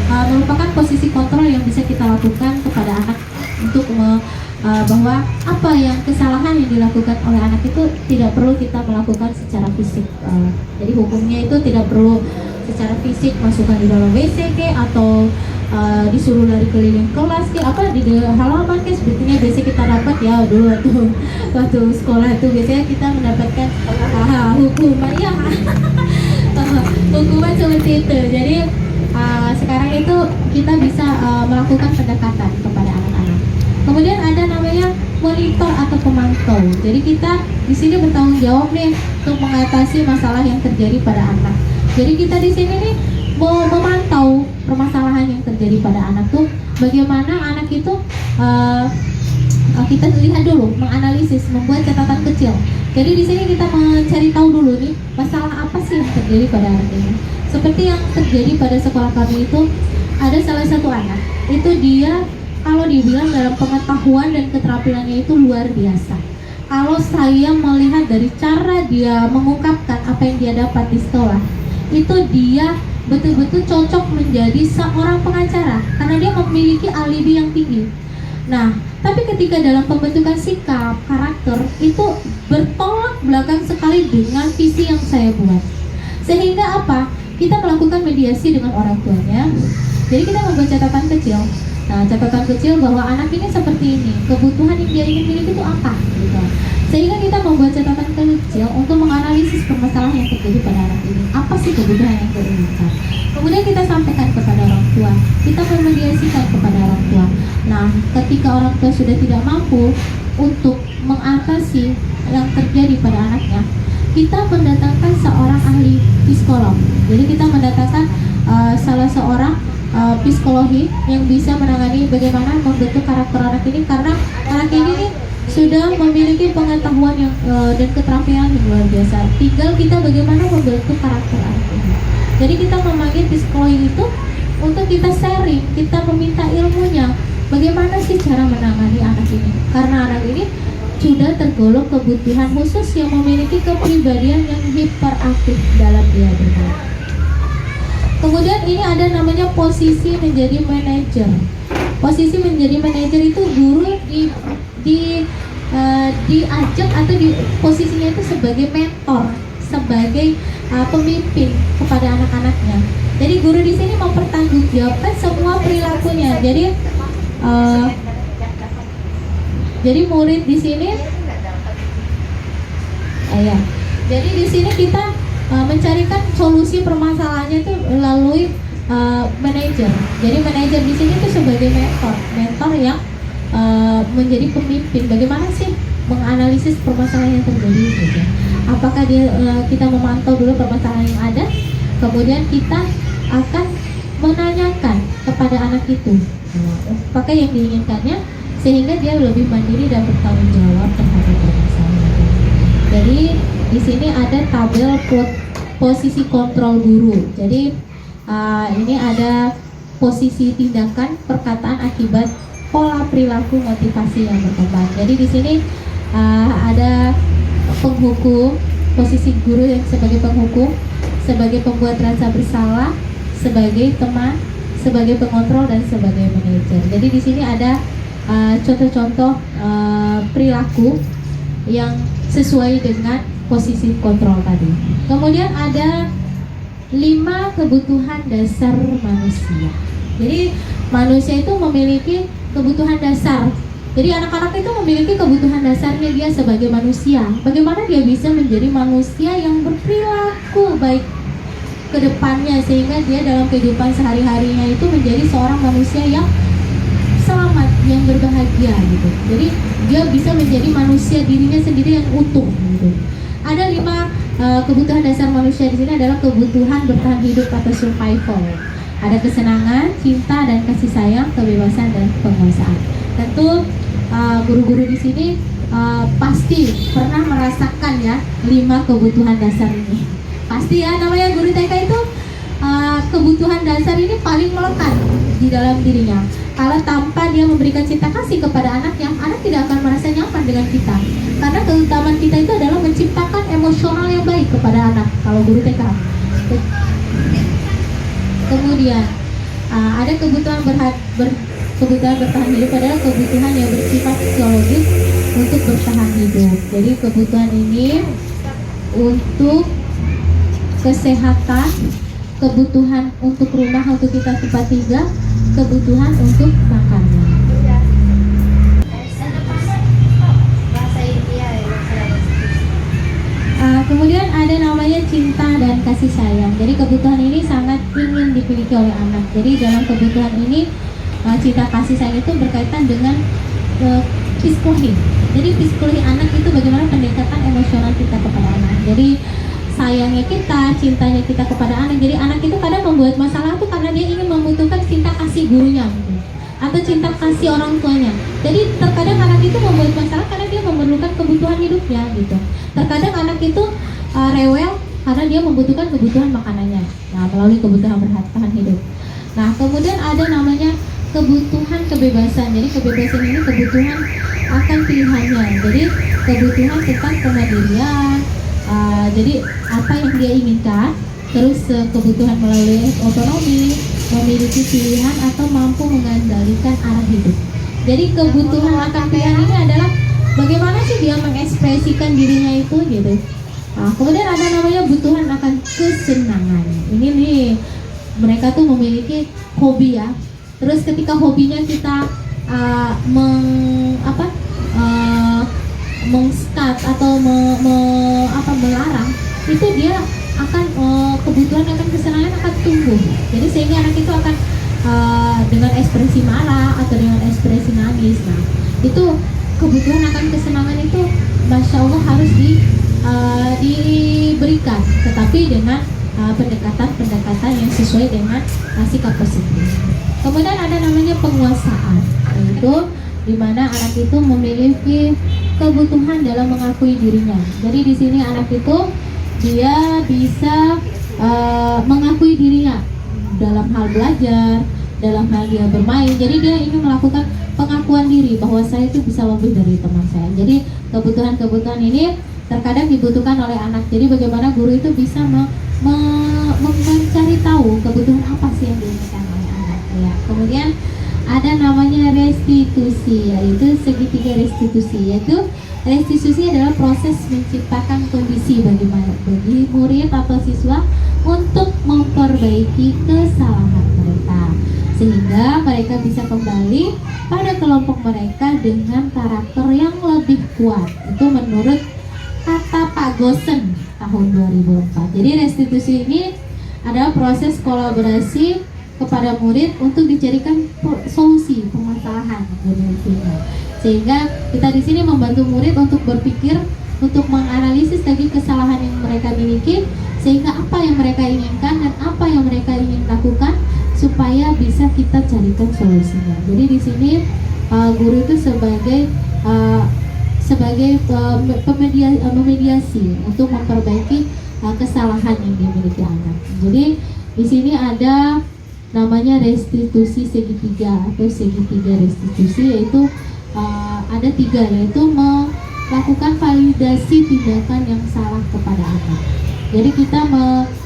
merupakan posisi kontrol yang bisa kita lakukan kepada anak untuk bahwa apa yang kesalahan yang dilakukan oleh anak itu tidak perlu kita melakukan secara fisik. Jadi hukumnya itu tidak perlu secara fisik, masukkan di dalam WC atau disuruh lari keliling kelas di halaman sebetulnya biasa kita dapat ya dulu waktu sekolah itu biasanya kita mendapatkan hukuman ya hukuman seperti itu. Jadi sekarang itu kita bisa melakukan pendekatan kepada anak-anak. Kemudian ada namanya monitor atau pemantau. Jadi kita di sini bertanggung jawab nih untuk mengatasi masalah yang terjadi pada anak. Jadi kita di sini nih mau memantau permasalahan yang terjadi pada anak tuh bagaimana anak itu kita lihat dulu, menganalisis, membuat catatan kecil. Jadi di sini kita mencari tahu dulu nih masalah apa sih yang terjadi pada anak ini. Seperti yang terjadi pada sekolah kami itu ada salah satu anak itu dia kalau dibilang dalam pengetahuan dan keterampilannya itu luar biasa. Kalau saya melihat dari cara dia mengungkapkan apa yang dia dapat di sekolah, itu dia betul-betul cocok menjadi seorang pengacara karena dia memiliki alibi yang tinggi. Nah, tapi ketika dalam pembentukan sikap, karakter itu bertolak belakang sekali dengan visi yang saya buat. Sehingga apa? Kita melakukan mediasi dengan orang tuanya. Jadi kita membuat catatan kecil. Nah, catatan kecil bahwa anak ini seperti ini, kebutuhan yang dia ingin miliki itu apa gitu. Sehingga kita membuat catatan kecil untuk menganalisis permasalahan yang terjadi pada anak ini. Apa sih kebutuhan yang dia inginkan? Kemudian kita sampaikan kepada orang tua. Kita memediasikan kepada orang tua. Nah, ketika orang tua sudah tidak mampu untuk mengatasi yang terjadi pada anaknya, kita mendatangkan seorang ahli psikolog. Jadi kita mendatangkan salah seorang psikologi yang bisa menangani bagaimana membentuk karakter anak ini, karena anak ini sudah memiliki pengetahuan yang dan keterampilan yang luar biasa. Tinggal kita bagaimana membentuk karakter anak ini. Jadi kita memanggil psikologi itu untuk kita sharing, kita meminta ilmunya. Bagaimana sih cara menangani anak ini? Karena anak ini sudah tergolong kebutuhan khusus yang memiliki kepribadian yang hiperaktif dalam dia bermain. Kemudian ini ada namanya posisi menjadi manajer. Posisi menjadi manajer itu guru diajak atau di posisinya itu sebagai mentor, sebagai pemimpin kepada anak-anaknya. Jadi guru di sini mempertanggungjawabkan semua perilakunya. Jadi murid di sini, Jadi di sini kita mencarikan solusi permasalahannya itu melalui manajer. Jadi manajer di sini itu sebagai mentor yang menjadi pemimpin. Bagaimana sih menganalisis permasalahan yang terjadi gitu. Apakah kita memantau dulu permasalahan yang ada, kemudian kita akan menanyakan kepada anak itu apakah yang diinginkannya, sehingga dia lebih mandiri dan bertanggung jawab terhadap permasalahan. Jadi di sini ada tabel posisi kontrol guru. Jadi ini ada posisi tindakan, perkataan, akibat, pola perilaku, motivasi yang berkembang. Jadi di sini ada penghukum, posisi guru yang sebagai penghukum, sebagai pembuat rasa bersalah, sebagai teman, sebagai pengontrol, dan sebagai manajer. Jadi di sini ada contoh-contoh perilaku yang sesuai dengan posisi kontrol tadi. Kemudian ada 5 kebutuhan dasar manusia. Jadi manusia itu memiliki kebutuhan dasar. Jadi anak-anak itu memiliki kebutuhan dasarnya dia sebagai manusia. Bagaimana dia bisa menjadi manusia yang berperilaku baik ke depannya, sehingga dia dalam kehidupan sehari-harinya itu menjadi seorang manusia yang selamat, yang berbahagia gitu. Jadi dia bisa menjadi manusia dirinya sendiri yang utuh gitu. Ada 5 kebutuhan dasar manusia di sini adalah kebutuhan bertahan hidup atau survival. Ada kesenangan, cinta dan kasih sayang, kebebasan dan penguasaan. Tentu guru-guru di sini pasti pernah merasakan ya 5 kebutuhan dasar ini. Pasti ya, namanya guru TK itu kebutuhan dasar ini paling melekat di dalam dirinya. Kalau tanpa dia memberikan cinta kasih kepada anaknya, anak tidak akan merasa nyaman dengan kita. Karena keutamaan kita itu adalah menciptakan emosional yang baik kepada anak. Kalau guru TK. Kemudian ada kebutuhan bertahan hidup adalah kebutuhan yang bersifat psikologis untuk bertahan hidup. Jadi kebutuhan ini untuk kesehatan, kebutuhan untuk rumah untuk kita tempat tinggal, kebutuhan untuk makanan. Kemudian ada namanya cinta dan kasih sayang. Jadi kebutuhan ini sangat ingin dimiliki oleh anak. Jadi dalam kebutuhan ini cinta kasih sayang itu berkaitan dengan psikologi. Jadi psikologi anak itu bagaimana pendekatan emosional kita kepada anak. Jadi sayangnya kita, cintanya kita kepada anak. Jadi anak itu kadang membuat masalah itu karena dia ingin membutuhkan cinta kasih gurunya gitu, atau cinta kasih orang tuanya. Jadi terkadang anak itu membuat masalah karena dia memerlukan kebutuhan hidupnya gitu. Terkadang anak itu rewel karena dia membutuhkan kebutuhan makanannya. Nah, melalui kebutuhan bertahan hidup. Nah, kemudian ada namanya kebutuhan kebebasan. Jadi kebebasan ini kebutuhan akan pilihannya. Jadi kebutuhan tentang kemandirian. Jadi apa yang dia inginkan, terus kebutuhan melalui otonomi, memiliki pilihan atau mampu mengendalikan arah hidup. Jadi kebutuhan akan pilihan ini adalah bagaimana sih dia mengekspresikan dirinya itu gitu. Kemudian ada namanya kebutuhan akan kesenangan. Ini nih mereka tuh memiliki hobi ya. Terus ketika hobinya kita mengskat atau melarang, itu dia akan kebutuhan akan kesenangan akan tumbuh. Jadi sehingga anak itu akan dengan ekspresi marah atau dengan ekspresi nangis. Nah, itu kebutuhan akan kesenangan itu Masya Allah harus diberikan, tetapi dengan pendekatan yang sesuai dengan sikap positif. Kemudian ada namanya penguasaan, yaitu di mana anak itu memiliki kebutuhan dalam mengakui dirinya. Jadi di sini anak itu dia bisa mengakui dirinya dalam hal belajar, dalam hal dia bermain. Jadi dia ingin melakukan pengakuan diri bahwa saya itu bisa lebih dari teman saya. Jadi kebutuhan-kebutuhan ini terkadang dibutuhkan oleh anak. Jadi bagaimana guru itu bisa mencari tahu kebutuhan apa sih yang diinginkan oleh anak ya. Kemudian ada namanya restitusi, yaitu segitiga restitusi. Yaitu restitusi adalah proses menciptakan kondisi bagi murid atau siswa untuk memperbaiki kesalahan mereka, sehingga mereka bisa kembali pada kelompok mereka dengan karakter yang lebih kuat. Itu menurut kata Pak Gosen tahun 2004. Jadi restitusi ini adalah proses kolaborasi kepada murid untuk dicarikan solusi permasalahan muridnya. Sehingga kita di sini membantu murid untuk berpikir, untuk menganalisis lagi kesalahan yang mereka miliki, sehingga apa yang mereka inginkan dan apa yang mereka ingin lakukan supaya bisa kita carikan solusinya. Jadi di sini guru itu sebagai memediasi untuk memperbaiki kesalahan yang dimiliki anak. Jadi di sini ada namanya restitusi segitiga atau segitiga restitusi, yaitu ada 3, yaitu melakukan validasi tindakan yang salah kepada anak. Jadi kita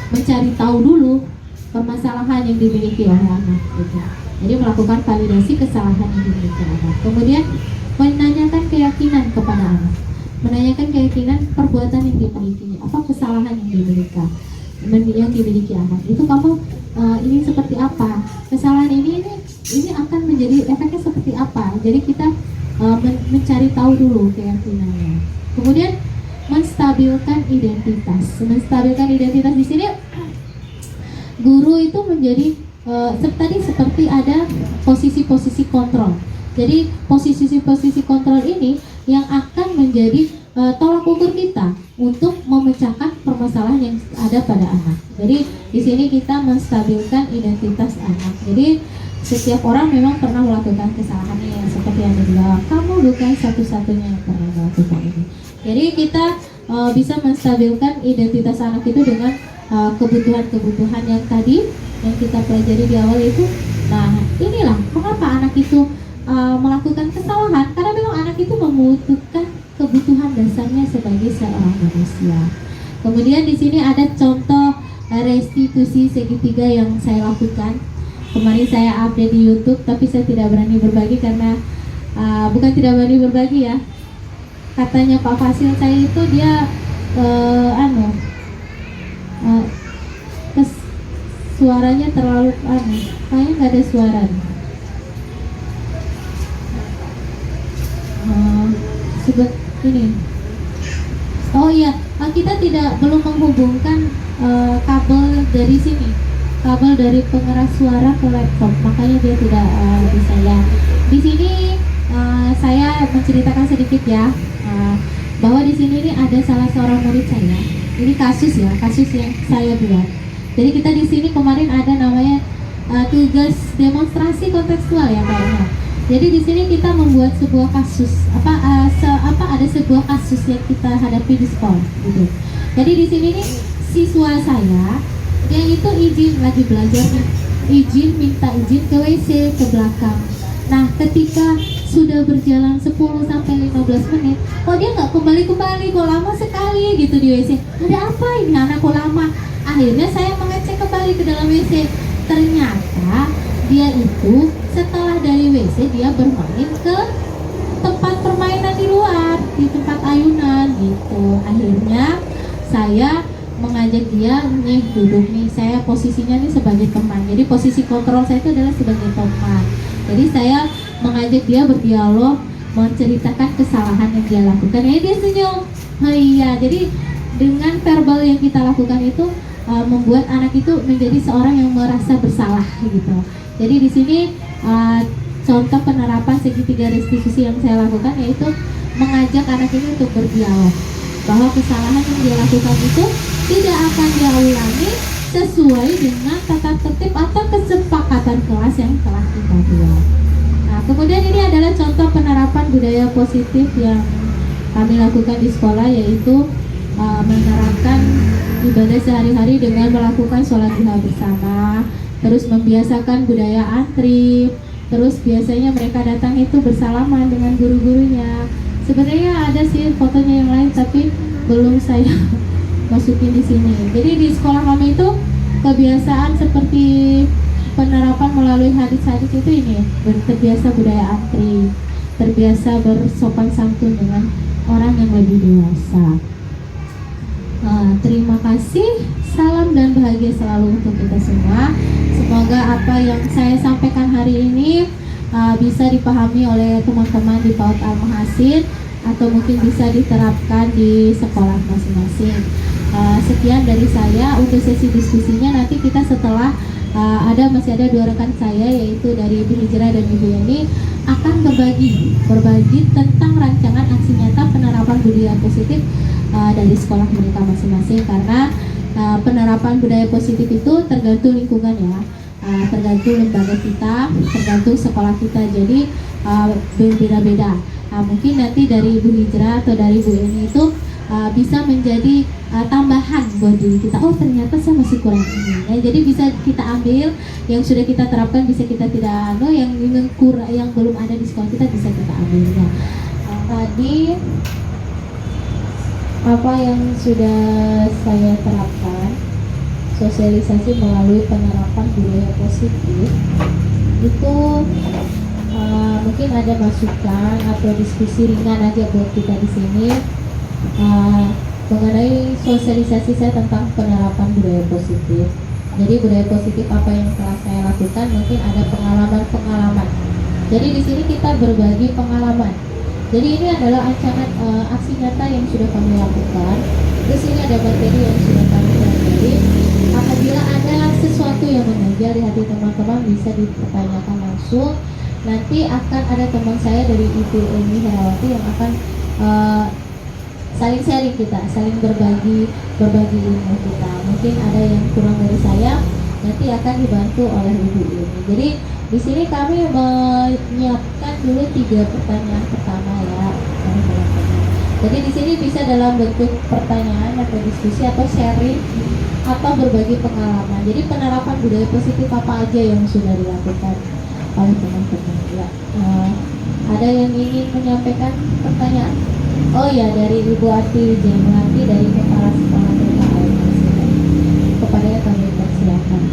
mencari tahu dulu permasalahan yang dimiliki oleh anak, gitu. Jadi melakukan validasi kesalahan yang dimiliki anak. Kemudian menanyakan keyakinan kepada anak, menanyakan keyakinan perbuatan yang dimilikinya, apa kesalahan yang dimiliki anak. Itu kamu ini seperti apa? Kesalahan ini akan menjadi efeknya seperti apa? Jadi kita mencari tahu dulu keyakinannya. Kemudian menstabilkan identitas. Menstabilkan identitas di sini guru itu menjadi tadi seperti ada posisi-posisi kontrol. Jadi posisi-posisi kontrol ini yang akan menjadi tolak ukur kita untuk memecahkan permasalahan yang ada pada anak. Jadi di sini kita menstabilkan identitas anak. Jadi setiap orang memang pernah melakukan kesalahannya, yang seperti yang dibilang, kamu bukan satu-satunya yang pernah melakukan ini. Jadi kita bisa menstabilkan identitas anak itu dengan kebutuhan-kebutuhan yang tadi yang kita pelajari di awal itu. Nah, inilah mengapa anak itu melakukan kesalahan, karena memang anak itu membutuhkan kebutuhan dasarnya sebagai seorang manusia. Kemudian di sini ada contoh restitusi segitiga yang saya lakukan. Kemarin saya update di YouTube, tapi saya tidak berani berbagi karena bukan tidak berani berbagi ya. Katanya Pak Fasil saya itu dia suaranya terlalu kayaknya nggak ada suara. Ini. Oh iya, kita belum menghubungkan kabel dari sini, kabel dari pengeras suara ke laptop, makanya dia tidak bisa ya. Di sini saya menceritakan sedikit ya, bahwa di sini ini ada salah seorang murid saya. Ini kasus yang saya buat. Jadi kita di sini kemarin ada namanya tugas demonstrasi kontekstual ya kayaknya. Jadi di sini kita membuat sebuah kasus, ada sebuah kasus yang kita hadapi di sekolah gitu. Jadi di sini nih siswa saya yang itu lagi belajar nih, minta izin ke WC ke belakang. Nah, ketika sudah berjalan 10 sampai 15 menit, kok dia nggak kembali, kok lama sekali gitu di WC. Ada apa ini anak kok lama? Akhirnya saya mengecek kembali ke dalam WC. Ternyata dia itu setelah dari WC dia bermain ke tempat permainan di luar, di tempat ayunan gitu. Akhirnya saya mengajak dia, nih duduk nih, saya posisinya nih sebagai teman. Jadi posisi kontrol saya itu adalah sebagai teman. Jadi saya mengajak dia berdialog, menceritakan kesalahan yang dia lakukan. Dia senyum. Oh iya, jadi dengan verbal yang kita lakukan itu membuat anak itu menjadi seorang yang merasa bersalah gitu. Jadi di sini contoh penerapan segitiga restitusi yang saya lakukan yaitu mengajak anak ini untuk berdialog, bahwa kesalahan yang dia lakukan itu tidak akan dia ulangi sesuai dengan tata tertib atau kesepakatan kelas yang telah kita buat. Nah, kemudian ini adalah contoh penerapan budaya positif yang kami lakukan di sekolah, yaitu menerapkan ibadah sehari-hari dengan melakukan sholat duha bersama, terus membiasakan budaya antri, terus biasanya mereka datang itu bersalaman dengan guru-gurunya. Sebenarnya ada sih fotonya yang lain, tapi belum saya masukin di sini. Jadi di sekolah kami itu kebiasaan seperti penerapan melalui hadis-hadis itu ini, terbiasa budaya antri, terbiasa bersopan santun dengan orang yang lebih dewasa. Terima kasih, salam dan bahagia selalu untuk kita semua. Semoga apa yang saya sampaikan hari ini bisa dipahami oleh teman-teman di PAUD Al-Muhassin atau mungkin bisa diterapkan di sekolah masing-masing. Sekian dari saya untuk sesi diskusinya. Nanti kita setelah masih ada 2 rekan saya, yaitu dari Ibu Hijrah dan Ibu Yani, akan berbagi tentang rancangan aksi nyata penerapan budaya positif dari sekolah mereka masing-masing, karena penerapan budaya positif itu tergantung lingkungan ya, tergantung lembaga kita, tergantung sekolah kita, jadi berbeda-beda. Mungkin nanti dari Ibu Hijrah atau dari Bu Eni itu bisa menjadi tambahan buat diri kita. Oh ternyata saya masih kurang ini. Ya, jadi bisa kita ambil yang sudah kita terapkan, bisa kita tidak yang kurang, yang belum ada di sekolah kita bisa kita ambil. Ya. Tadi apa yang sudah saya terapkan, sosialisasi melalui penerapan budaya positif itu mungkin ada masukan atau diskusi ringan aja buat kita di sini mengenai sosialisasi saya tentang penerapan budaya positif. Jadi budaya positif apa yang telah saya lakukan, mungkin ada pengalaman-pengalaman. Jadi di sini kita berbagi pengalaman. Jadi ini adalah ancaman aksi nyata yang sudah kami lakukan. Terus ini ada materi yang sudah kami pelajari. Apabila ada sesuatu yang mengejar di hati teman-teman, bisa dipertanyakan langsung. Nanti akan ada teman saya dari Ibu Eni Herawati yang akan saling sharing kita, saling berbagi ilmu kita. Mungkin ada yang kurang dari saya, nanti akan dibantu oleh Ibu ini. Jadi di sini kami menyiapkan dulu 3 pertanyaan pertama ya. Jadi di sini bisa dalam bentuk pertanyaan atau diskusi atau sharing atau berbagi pengalaman. Jadi penerapan budaya positif apa aja yang sudah dilakukan oleh teman-teman ya. Ada yang ingin menyampaikan pertanyaan? Oh ya, dari Ibu Ati Januarti dari Kepala Sekolah TKA kepada kami persilakan.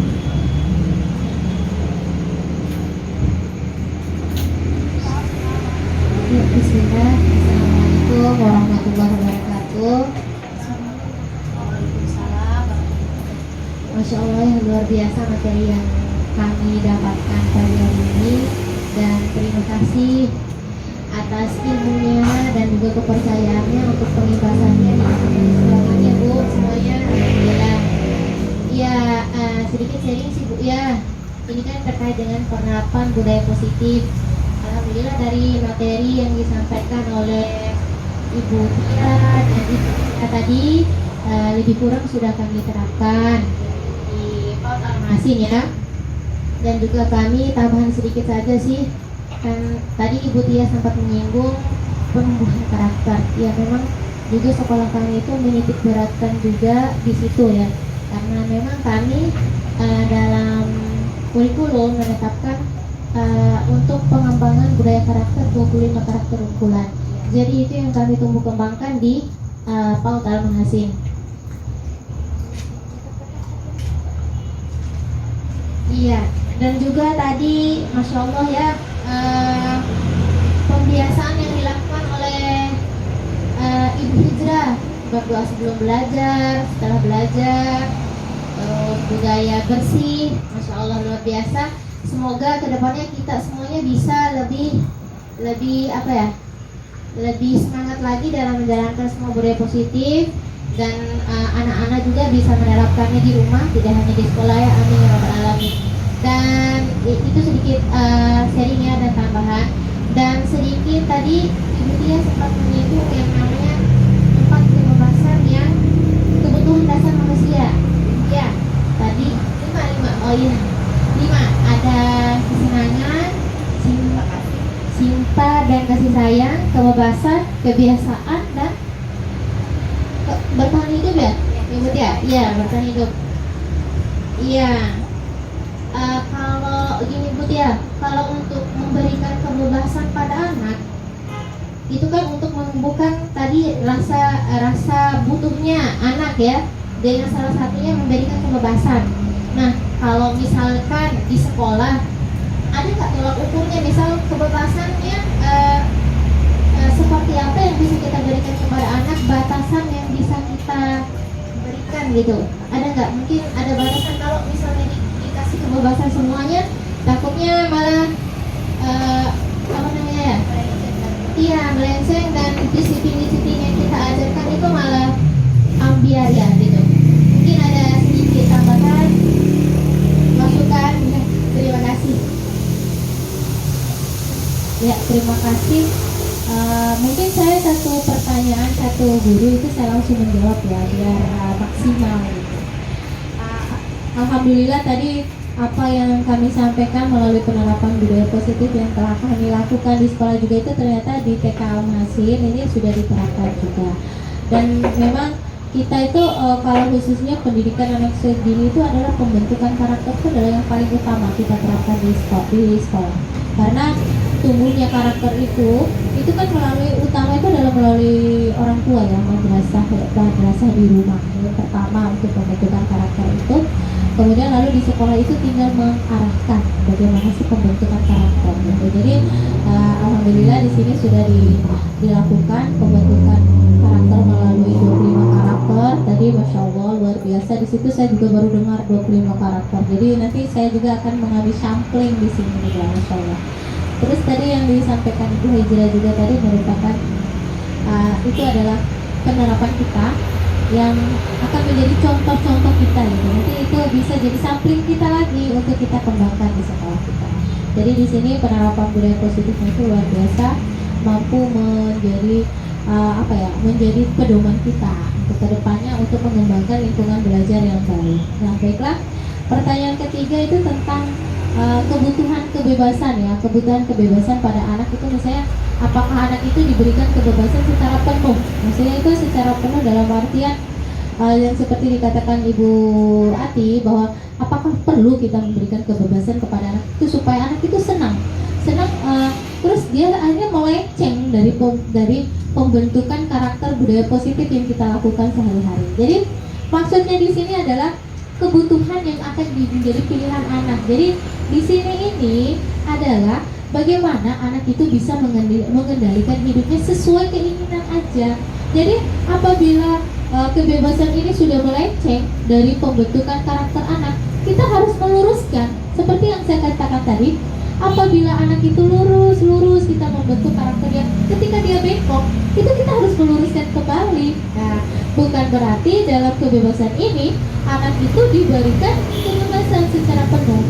Ya, bismillah. Assalamualaikum warahmatullahi wabarakatuh. Waalaikumsalam. Masya Allah, yang luar biasa materi yang kami dapatkan pagi hari ini, dan terima kasih atas ilmunya dan juga kepercayaannya untuk pengibasannya. Selamat ya Bu semuanya. Alhamdulillah. Ya, sedikit sharing sih Bu ya. Ini kan terkait dengan penerapan budaya positif. Alhamdulillah dari materi yang disampaikan oleh Ibu Tia dan Ibu Tia tadi lebih kurang sudah kami terapkan di PAUD Al-Mahasin ya. Dan juga kami tambahan sedikit saja sih, kan tadi Ibu Tia sempat menyinggung penumbuhan karakter. Ya memang juga sekolah kami itu menitik beratkan juga di situ ya, karena memang kami dalam kurikulum menetapkan untuk pengembangan budaya karakter 25 karakter unggulan. Jadi itu yang kami tumbuh kembangkan di PAUD Al-Mahasin. Iya, dan juga tadi Masya Allah ya, pembiasaan yang dilakukan oleh Ibu Hijrah, berdoa sebelum belajar, setelah belajar, budaya bersih, Masya Allah luar biasa. Semoga kedepannya kita semuanya bisa lebih apa ya, lebih semangat lagi dalam menjalankan semua budaya positif, dan anak-anak juga bisa menerapkannya di rumah, tidak hanya di sekolah ya. Amin ya rabbal alamin. Dan itu sedikit sharingnya dan tambahan. Dan sedikit tadi Ibu Tia sempat menyinggung yang namanya 4 kebebasan yang kebutuhan dasar manusia. Ya, tadi 5. Oh iya, 5. Ada kesenangan, cinta dan kasih sayang, kebebasan, kebiasaan, dan bertahan hidup ya, Ibu Tia? Iya, bertahan hidup. Iya. Kalau gini Bu Tia, kalau untuk memberikan kebebasan pada anak, itu kan untuk menumbuhkan tadi rasa butuhnya anak ya, dengan salah satunya memberikan kebebasan. Nah, kalau misalkan di sekolah ada nggak tolak ukurnya, misal kebebasannya seperti apa yang bisa kita berikan kepada anak, batasan yang bisa kita berikan gitu, ada nggak? Mungkin ada batasan. Kalau misalnya dikasih kebebasan semuanya, takutnya malah apa namanya ya, iya melenceng, dan disiplin yang kita ajarkan itu malah ambiar ya gitu. Mungkin ada sedikit tambahan, masukan ya. Terima kasih ya. terima kasih. Mungkin saya satu pertanyaan satu guru itu saya langsung menjawab ya biar maksimal gitu. Alhamdulillah tadi apa yang kami sampaikan melalui penerapan budaya positif yang telah kami lakukan di sekolah juga itu ternyata di TK Al-Masin ini sudah diterapkan juga. Dan memang kita itu kalau khususnya pendidikan anak usia dini itu adalah pembentukan karakter itu adalah yang paling utama kita terapkan di sekolah. Karena tumbuhnya karakter itu kan utama itu adalah melalui orang tua ya, madrasah di rumah. Yang pertama untuk pembentukan karakter itu, kemudian lalu di sekolah itu tinggal mengarahkan bagaimana sih pembentukan karakter gitu. Jadi alhamdulillah di sini sudah dilakukan pembentukan karakter melalui 25 karakter. Tadi masya Allah luar biasa, di situ saya juga baru dengar 25 karakter. Jadi nanti saya juga akan mengambil sampling di sini juga masya Allah. Terus tadi yang disampaikan Ibu Hijrah juga tadi merupakan itu adalah penerapan kita yang akan menjadi contoh-contoh kita gitu. Nanti itu bisa jadi sampling kita lagi untuk kita kembangkan di sekolah kita. Jadi di sini penerapan budaya positifnya itu luar biasa, mampu menjadi menjadi pedoman kita untuk kedepannya untuk mengembangkan lingkungan belajar yang baik. Nah baiklah, pertanyaan ketiga itu tentang kebutuhan kebebasan ya, kebutuhan kebebasan pada anak itu misalnya apakah anak itu diberikan kebebasan secara penuh, maksudnya itu secara penuh dalam artian yang seperti dikatakan Ibu Ati bahwa apakah perlu kita memberikan kebebasan kepada anak itu supaya anak itu senang terus dia akhirnya melenceng dari pembentukan karakter budaya positif yang kita lakukan sehari-hari. Jadi maksudnya di sini adalah kebutuhan yang akan menjadi pilihan anak. Jadi di sini ini adalah bagaimana anak itu bisa mengendalikan hidupnya sesuai keinginan aja. Jadi apabila kebebasan ini sudah melenceng dari pembentukan karakter anak, kita harus meluruskan. Seperti yang saya katakan tadi, apabila anak itu lurus kita membentuk karakternya, ketika dia bengkok, itu kita harus meluruskan kembali. Nah, bukan berarti dalam kebebasan ini anak itu diberikan kebebasan secara penuh.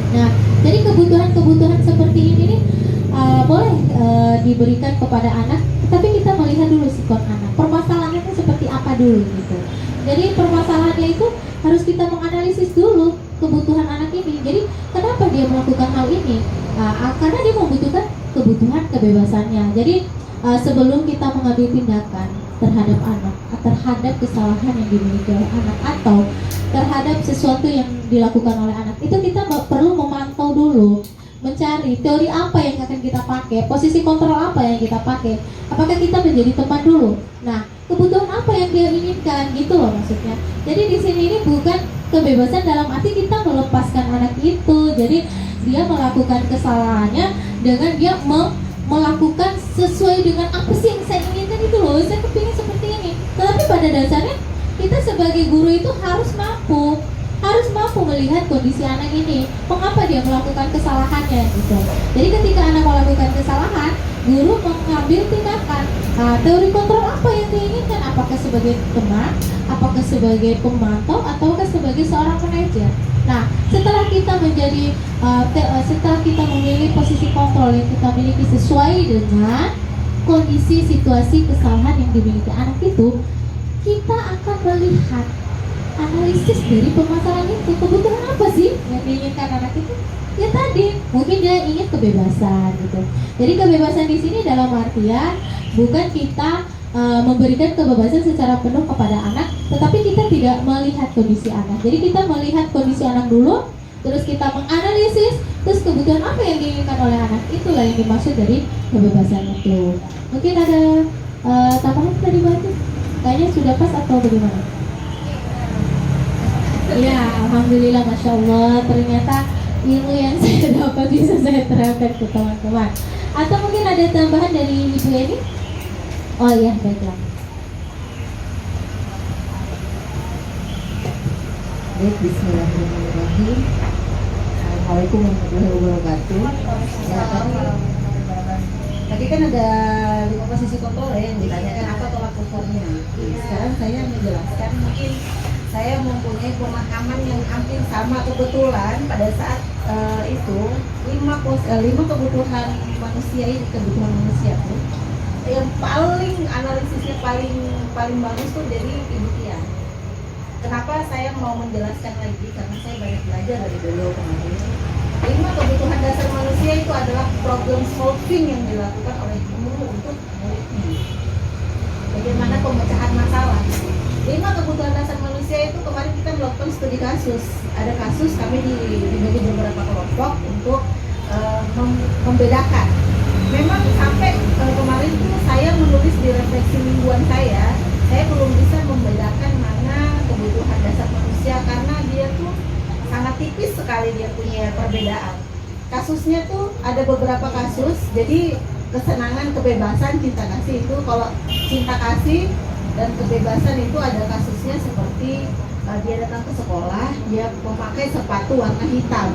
Nah, jadi kebutuhan-kebutuhan seperti ini nih boleh diberikan kepada anak, tapi kita melihat dulu sikap anak. Permasalahannya seperti apa dulu gitu. Jadi permasalahannya itu harus kita menganalisis dulu kebutuhan anak ini. Jadi kenapa dia melakukan hal ini? Karena dia membutuhkan kebutuhan kebebasannya. Jadi sebelum kita mengambil tindakan terhadap anak, terhadap kesalahan yang dimiliki oleh anak atau terhadap sesuatu yang dilakukan oleh anak, itu kita perlu memantau dulu, mencari teori apa yang akan kita pakai, posisi kontrol apa yang kita pakai, apakah kita menjadi teman dulu. Nah, kebutuhan apa yang dia inginkan gitu loh maksudnya. Jadi di sini ini bukan kebebasan dalam arti kita melepaskan anak itu. Jadi dia melakukan kesalahannya dengan dia melakukan sesuai dengan apa sih yang saya inginkan itu loh, saya kepingin seperti ini. Tetapi pada dasarnya kita sebagai guru itu harus mampu melihat kondisi anak ini, mengapa dia melakukan kesalahannya gitu. Jadi ketika anak melakukan kesalahan, guru mengambil tindakan. Teori kontrol apa yang diinginkan? Apakah sebagai teman, apakah sebagai pemantau, ataukah sebagai seorang manajer? Nah, setelah kita setelah kita memilih posisi kontrol yang kita miliki sesuai dengan kondisi situasi kesalahan yang dimiliki anak itu, kita akan melihat analisis dari permasalahan itu. Kebutuhan apa sih yang diinginkan anak itu? Ya tadi, mungkin dia ingin kebebasan gitu. Jadi kebebasan di sini dalam artian bukan kita memberikan kebebasan secara penuh kepada anak, tetapi kita tidak melihat kondisi anak. Jadi kita melihat kondisi anak dulu, terus kita menganalisis, terus kebutuhan apa yang diinginkan oleh anak, itulah yang dimaksud dari kebebasan itu. Mungkin ada tambahan tadi Batu? Kayaknya sudah pas atau bagaimana? Ya, alhamdulillah, masya Allah. Ternyata ilmu yang saya dapat bisa saya terapkan ke teman-teman. Atau mungkin ada tambahan dari Ibu Eni? Oh iya, baiklah. Baik, bismillahirrahmanirrahim. Assalamualaikum warahmatullahi wabarakatuh. Ya, tadi kan ada 5 posisi kontrol ya, yang ditanyakan apa tolak ukurnya. Sekarang saya menjelaskan, mungkin saya mempunyai pemahaman yang hampir sama kebetulan pada saat itu lima kebutuhan manusia ini, kebutuhan manusia tuh yang paling analisisnya paling bagus tuh dari Ibu Tia. Kenapa saya mau menjelaskan lagi, karena saya banyak belajar dari beliau kemarin. 5 kebutuhan dasar manusia itu adalah problem solving yang dilakukan oleh guru untuk muridnya. Bagaimana pemecahan masalah. 5 kebutuhan dasar manusia itu kemarin kita melakukan studi kasus. Ada kasus kami dibagi beberapa kelompok untuk membedakan. Memang sampai kemarin tuh saya menulis di refleksi mingguan saya belum bisa membedakan mana kebutuhan dasar manusia karena dia tuh sangat tipis sekali, dia punya perbedaan. Kasusnya tuh ada beberapa kasus, jadi kesenangan, kebebasan, cinta kasih itu, kalau cinta kasih dan kebebasan itu ada kasusnya seperti dia datang ke sekolah, dia memakai sepatu warna hitam.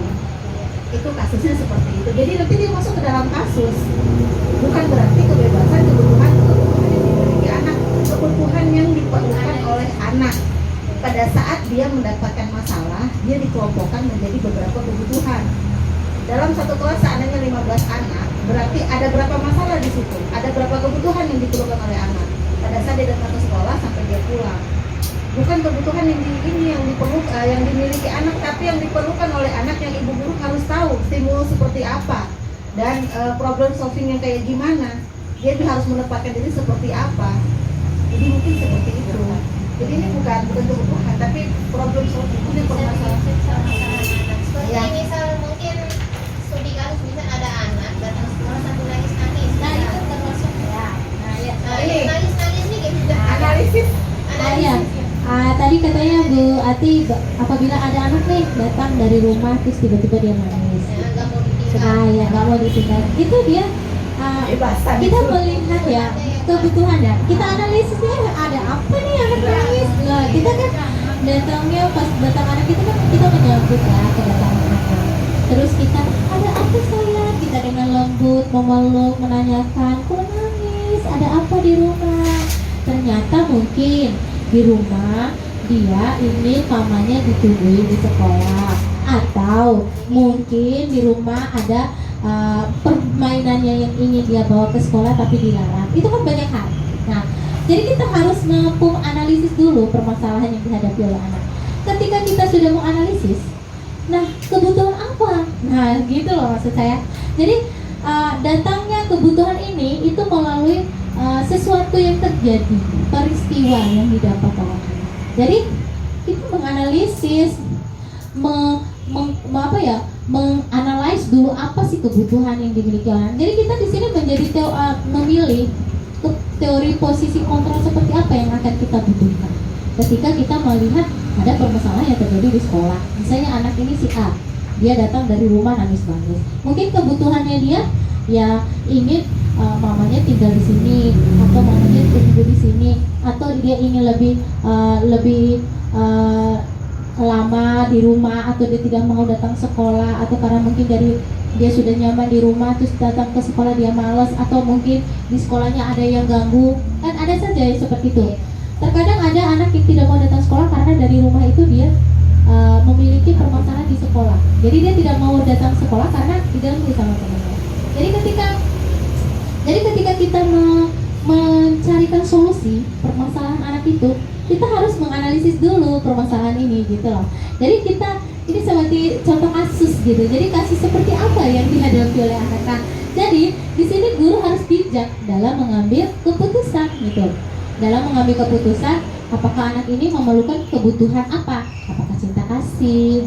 Itu kasusnya seperti itu. Jadi nanti dia masuk ke dalam kasus. Bukan berarti kebebasan, kebutuhan yang dimiliki anak, kebutuhan yang diperlukan oleh anak. Pada saat dia mendapatkan masalah, dia dikelompokkan menjadi beberapa kebutuhan. Dalam satu kelas seandainya 15 anak, berarti ada berapa masalah di situ? Ada berapa kebutuhan yang diperlukan oleh anak pada saat dia datang ke sekolah sampai dia pulang. Bukan kebutuhan yang diperlukan, yang dimiliki anak, tapi yang diperlukan oleh anak yang ibu guru harus tahu stimulus seperti apa dan problem solving yang kayak gimana. Dia harus menempatkan diri seperti apa. Jadi mungkin seperti itu. Jadi ini bukan kebutuhan, tapi problem solving ini permasalahan. Seperti misal mungkin studi kasus misal ada anak datang sekolah sambil nangis-nangis. Nah itu termasuk ya. Ini nangis-nangis nih kayak juga Analisis. Ya. Tadi katanya Bu Ati, apabila ada anak nih datang dari rumah terus tiba-tiba dia nangis, nggak mau ditinggal. ya nggak mau ditinggal, itu dia Bebasan kita itu. melihat ya kebutuhan ya, kita analisisnya ada apa nih anak nangis. Nah, kita kan datangnya pas datang anak itu kan kita menyambut ya kedatangan anak. Terus kita ada apa sayang, kita dengan lembut memeluk, menanyakan kok nangis, ada apa di rumah. Ternyata mungkin di rumah dia ingin mamanya ditungguin di sekolah, atau mungkin di rumah ada permainannya yang ingin dia bawa ke sekolah tapi dilarang. Itu kan banyak hal. Nah, jadi kita harus mampu analisis dulu permasalahan yang dihadapi oleh anak. Ketika kita sudah menganalisis, nah kebutuhan apa? Nah gitu loh maksud saya. Jadi datangnya kebutuhan ini itu melalui sesuatu yang terjadi, peristiwa yang didapat oleh anak. Jadi kita menganalisis, menganalisis dulu apa sih kebutuhan yang dimiliki orang. Jadi kita di sini menjadi memilih teori posisi kontrol seperti apa yang akan kita butuhkan. Ketika kita melihat ada permasalahan yang terjadi di sekolah, misalnya anak ini si A, dia datang dari rumah nangis-nangis. Mungkin kebutuhannya dia ya ingin mamanya tinggal di sini, atau mamanya tunggu di sini, atau dia ingin lebih lama di rumah, atau dia tidak mau datang sekolah, atau karena mungkin dia sudah nyaman di rumah terus datang ke sekolah dia malas, atau mungkin di sekolahnya ada yang ganggu, kan ada saja yang seperti itu. Terkadang ada anak yang tidak mau datang sekolah karena dari rumah itu dia memiliki permasalahan di sekolah, jadi dia tidak mau datang sekolah karena diganggu sama temannya. Jadi ketika kita mencarikan solusi permasalahan anak itu, kita harus menganalisis dulu permasalahan ini gitu loh. Jadi ini seperti contoh kasus gitu. Jadi kasus seperti apa yang dihadapi oleh anak. Nah, jadi di sini guru harus bijak dalam mengambil keputusan gitu. Dalam mengambil keputusan, apakah anak ini memerlukan kebutuhan apa? Apakah cinta kasih,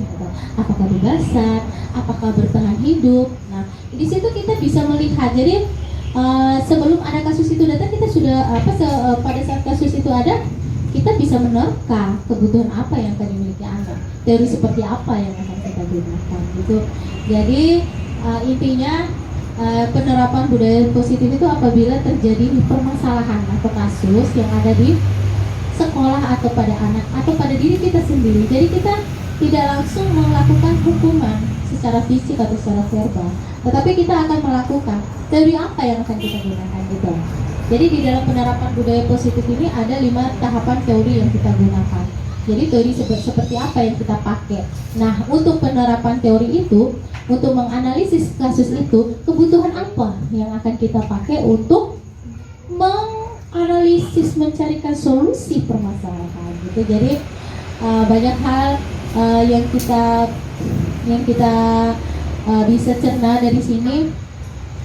apakah kebebasan, apakah bertahan hidup. Nah, di situ kita bisa melihat. Jadi sebelum ada kasus itu datang, kita sudah pada saat kasus itu ada, kita bisa menerka kebutuhan apa yang akan dimiliki anak, teori seperti apa yang akan kita gunakan gitu. Jadi intinya penerapan budaya positif itu apabila terjadi permasalahan atau kasus yang ada di sekolah atau pada anak atau pada diri kita sendiri. Jadi kita tidak langsung melakukan hukuman secara fisik atau secara verbal, tetapi kita akan melakukan teori apa yang akan kita gunakan gitu. Jadi di dalam penerapan budaya positif ini ada 5 tahapan teori yang kita gunakan. Jadi teori seperti apa yang kita pakai. Nah, untuk penerapan teori itu, untuk menganalisis kasus itu, kebutuhan apa yang akan kita pakai untuk menganalisis, mencarikan solusi permasalahan gitu. Jadi banyak hal yang kita bisa cerna dari sini,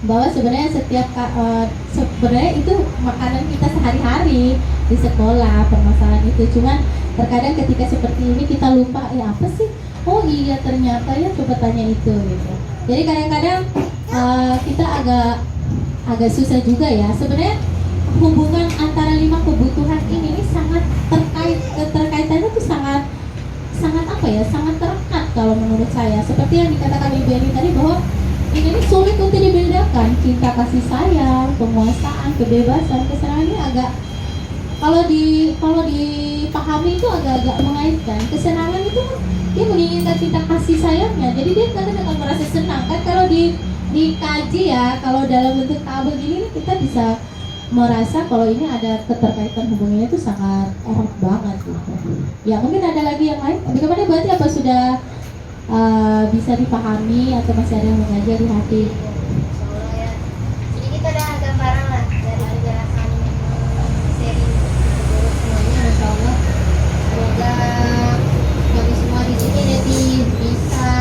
bahwa sebenarnya sebenarnya itu makanan kita sehari-hari di sekolah, permasalahan itu. Cuman terkadang ketika seperti ini kita lupa, apa sih? Oh iya, ternyata ya, coba tanya itu gitu. Jadi kadang-kadang kita agak susah juga ya. Sebenarnya hubungan antara 5 kebutuhan ini sangat keterkaitannya tuh sangat apa ya? Sangat terekat kalau menurut saya. Seperti yang dikatakan Ibu Eni tadi, bahwa ini sulit untuk dibedakan. Cinta kasih sayang, penguasaan, kebebasan, kesenangan ini agak, kalau dipahami itu agak-agak mengaitkan. Kesenangan itu dia menginginkan cinta kasih sayangnya, jadi dia kadang akan merasa senang kan. Kalau dikaji ya, kalau dalam bentuk tabel gini kita bisa merasa kalau ini ada keterkaitan hubungannya itu sangat erat banget gitu. Ya mungkin ada lagi yang lain. Bagaimana berarti, apa sudah bisa dipahami atau masih ada yang mengajar di hati? Insyaallah ya. Jadi kita ada gambaran lah dari penjelasan seri guru semuanya, Masya Allah. Semoga bagi semua di sini jadi bisa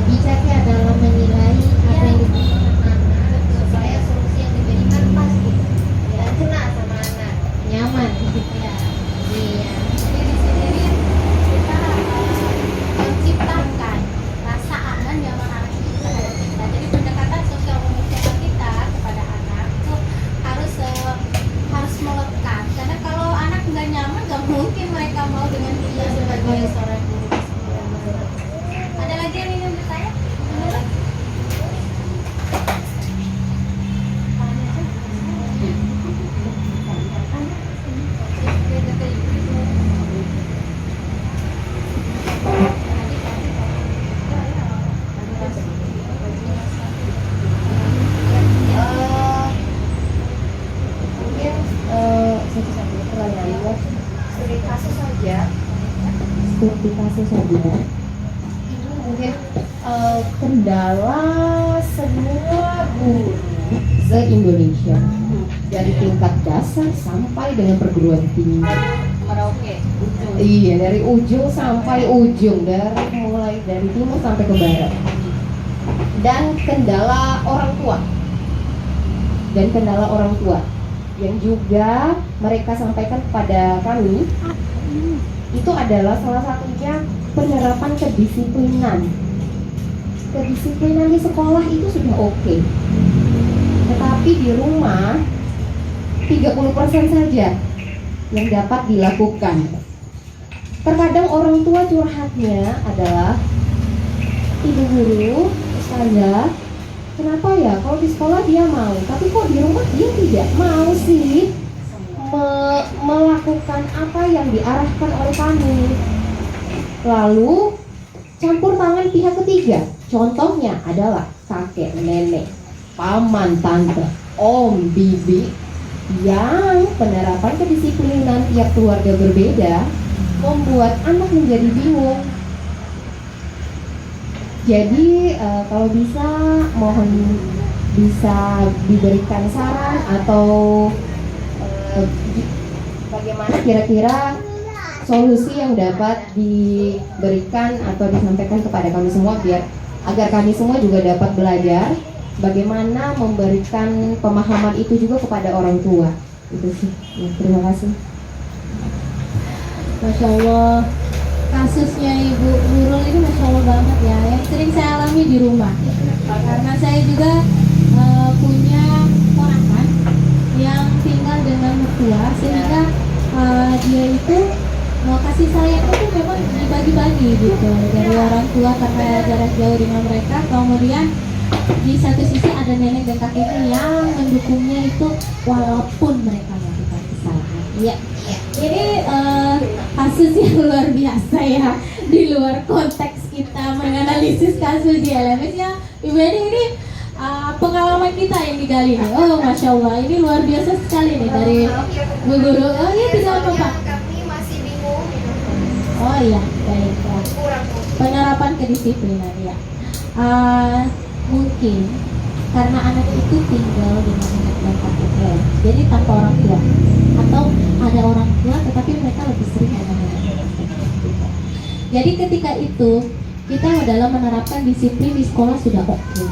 bijak ya dalam menilai apa yang dibutuhkan anak, supaya solusi yang diberikan pas gitu dan kena sama anak, nyaman gitu ya. Iya. Jadi di sini kita menciptakan rasa aman nyaman anak kita. Jadi pendekatan sosial emosional kita kepada anak itu harus melekat, karena kalau anak nggak nyaman nggak mungkin mereka mau dengan dia sebagai seorang guru. Ada lagi yang ingin bertanya? Ada? Studi kasus saja. Studi kasus saja. Mungkin kendala semua guru se-Indonesia dari tingkat dasar sampai dengan perguruan tinggi. Oke. Iya, dari ujung sampai ujung, mulai dari timur sampai ke barat. Dan kendala orang tua yang juga mereka sampaikan kepada kami itu adalah salah satunya penerapan kedisiplinan. Kedisiplinan di sekolah itu sudah oke, tetapi di rumah 30% saja yang dapat dilakukan. Terkadang orang tua curhatnya adalah, ibu guru, ustazah, kenapa ya kalau di sekolah dia mau, tapi kok di rumah dia tidak mau sih melakukan apa yang diarahkan oleh kami. Lalu campur tangan pihak ketiga, contohnya adalah kakek, nenek, paman, tante, om, bibi, yang penerapan kedisiplinan tiap keluarga berbeda membuat anak menjadi bingung. Jadi kalau bisa mohon bisa diberikan saran atau bagaimana kira-kira solusi yang dapat diberikan atau disampaikan kepada kami semua, agar kami semua juga dapat belajar bagaimana memberikan pemahaman itu juga kepada orang tua. Itu sih. Ya, terima kasih. Masya Allah, kasusnya Ibu Nurul ini Masya Allah banget ya, yang sering saya alami di rumah. Karena saya juga punya ponakan yang tinggal dengan mertua, sehingga dia itu kasih sayang itu memang dibagi-bagi gitu dari orang tua karena jarak jauh dengan mereka. Kemudian di satu sisi ada nenek dan kakeknya yang mendukungnya itu walaupun mereka melakukan kesalahan. Iya. Ini kasus yang luar biasa ya, di luar konteks kita menganalisis kasus di LMS ya. Ibu ini pengalaman kita yang digali nih. Oh Masya Allah, ini luar biasa sekali nih dari Bu Guru. Oh iya, tidak apa-apa. Kami masih bingung Oh iya, baiklah. kurang Penerapan kedisiplinan ya. Mungkin karena anak itu tinggal dengan nenek dan kakeknya, jadi tanpa orang tua, atau ada orang tua tetapi mereka lebih sering dengan nenek dan kakeknya. Jadi ketika itu kita dalam menerapkan disiplin di sekolah sudah oke.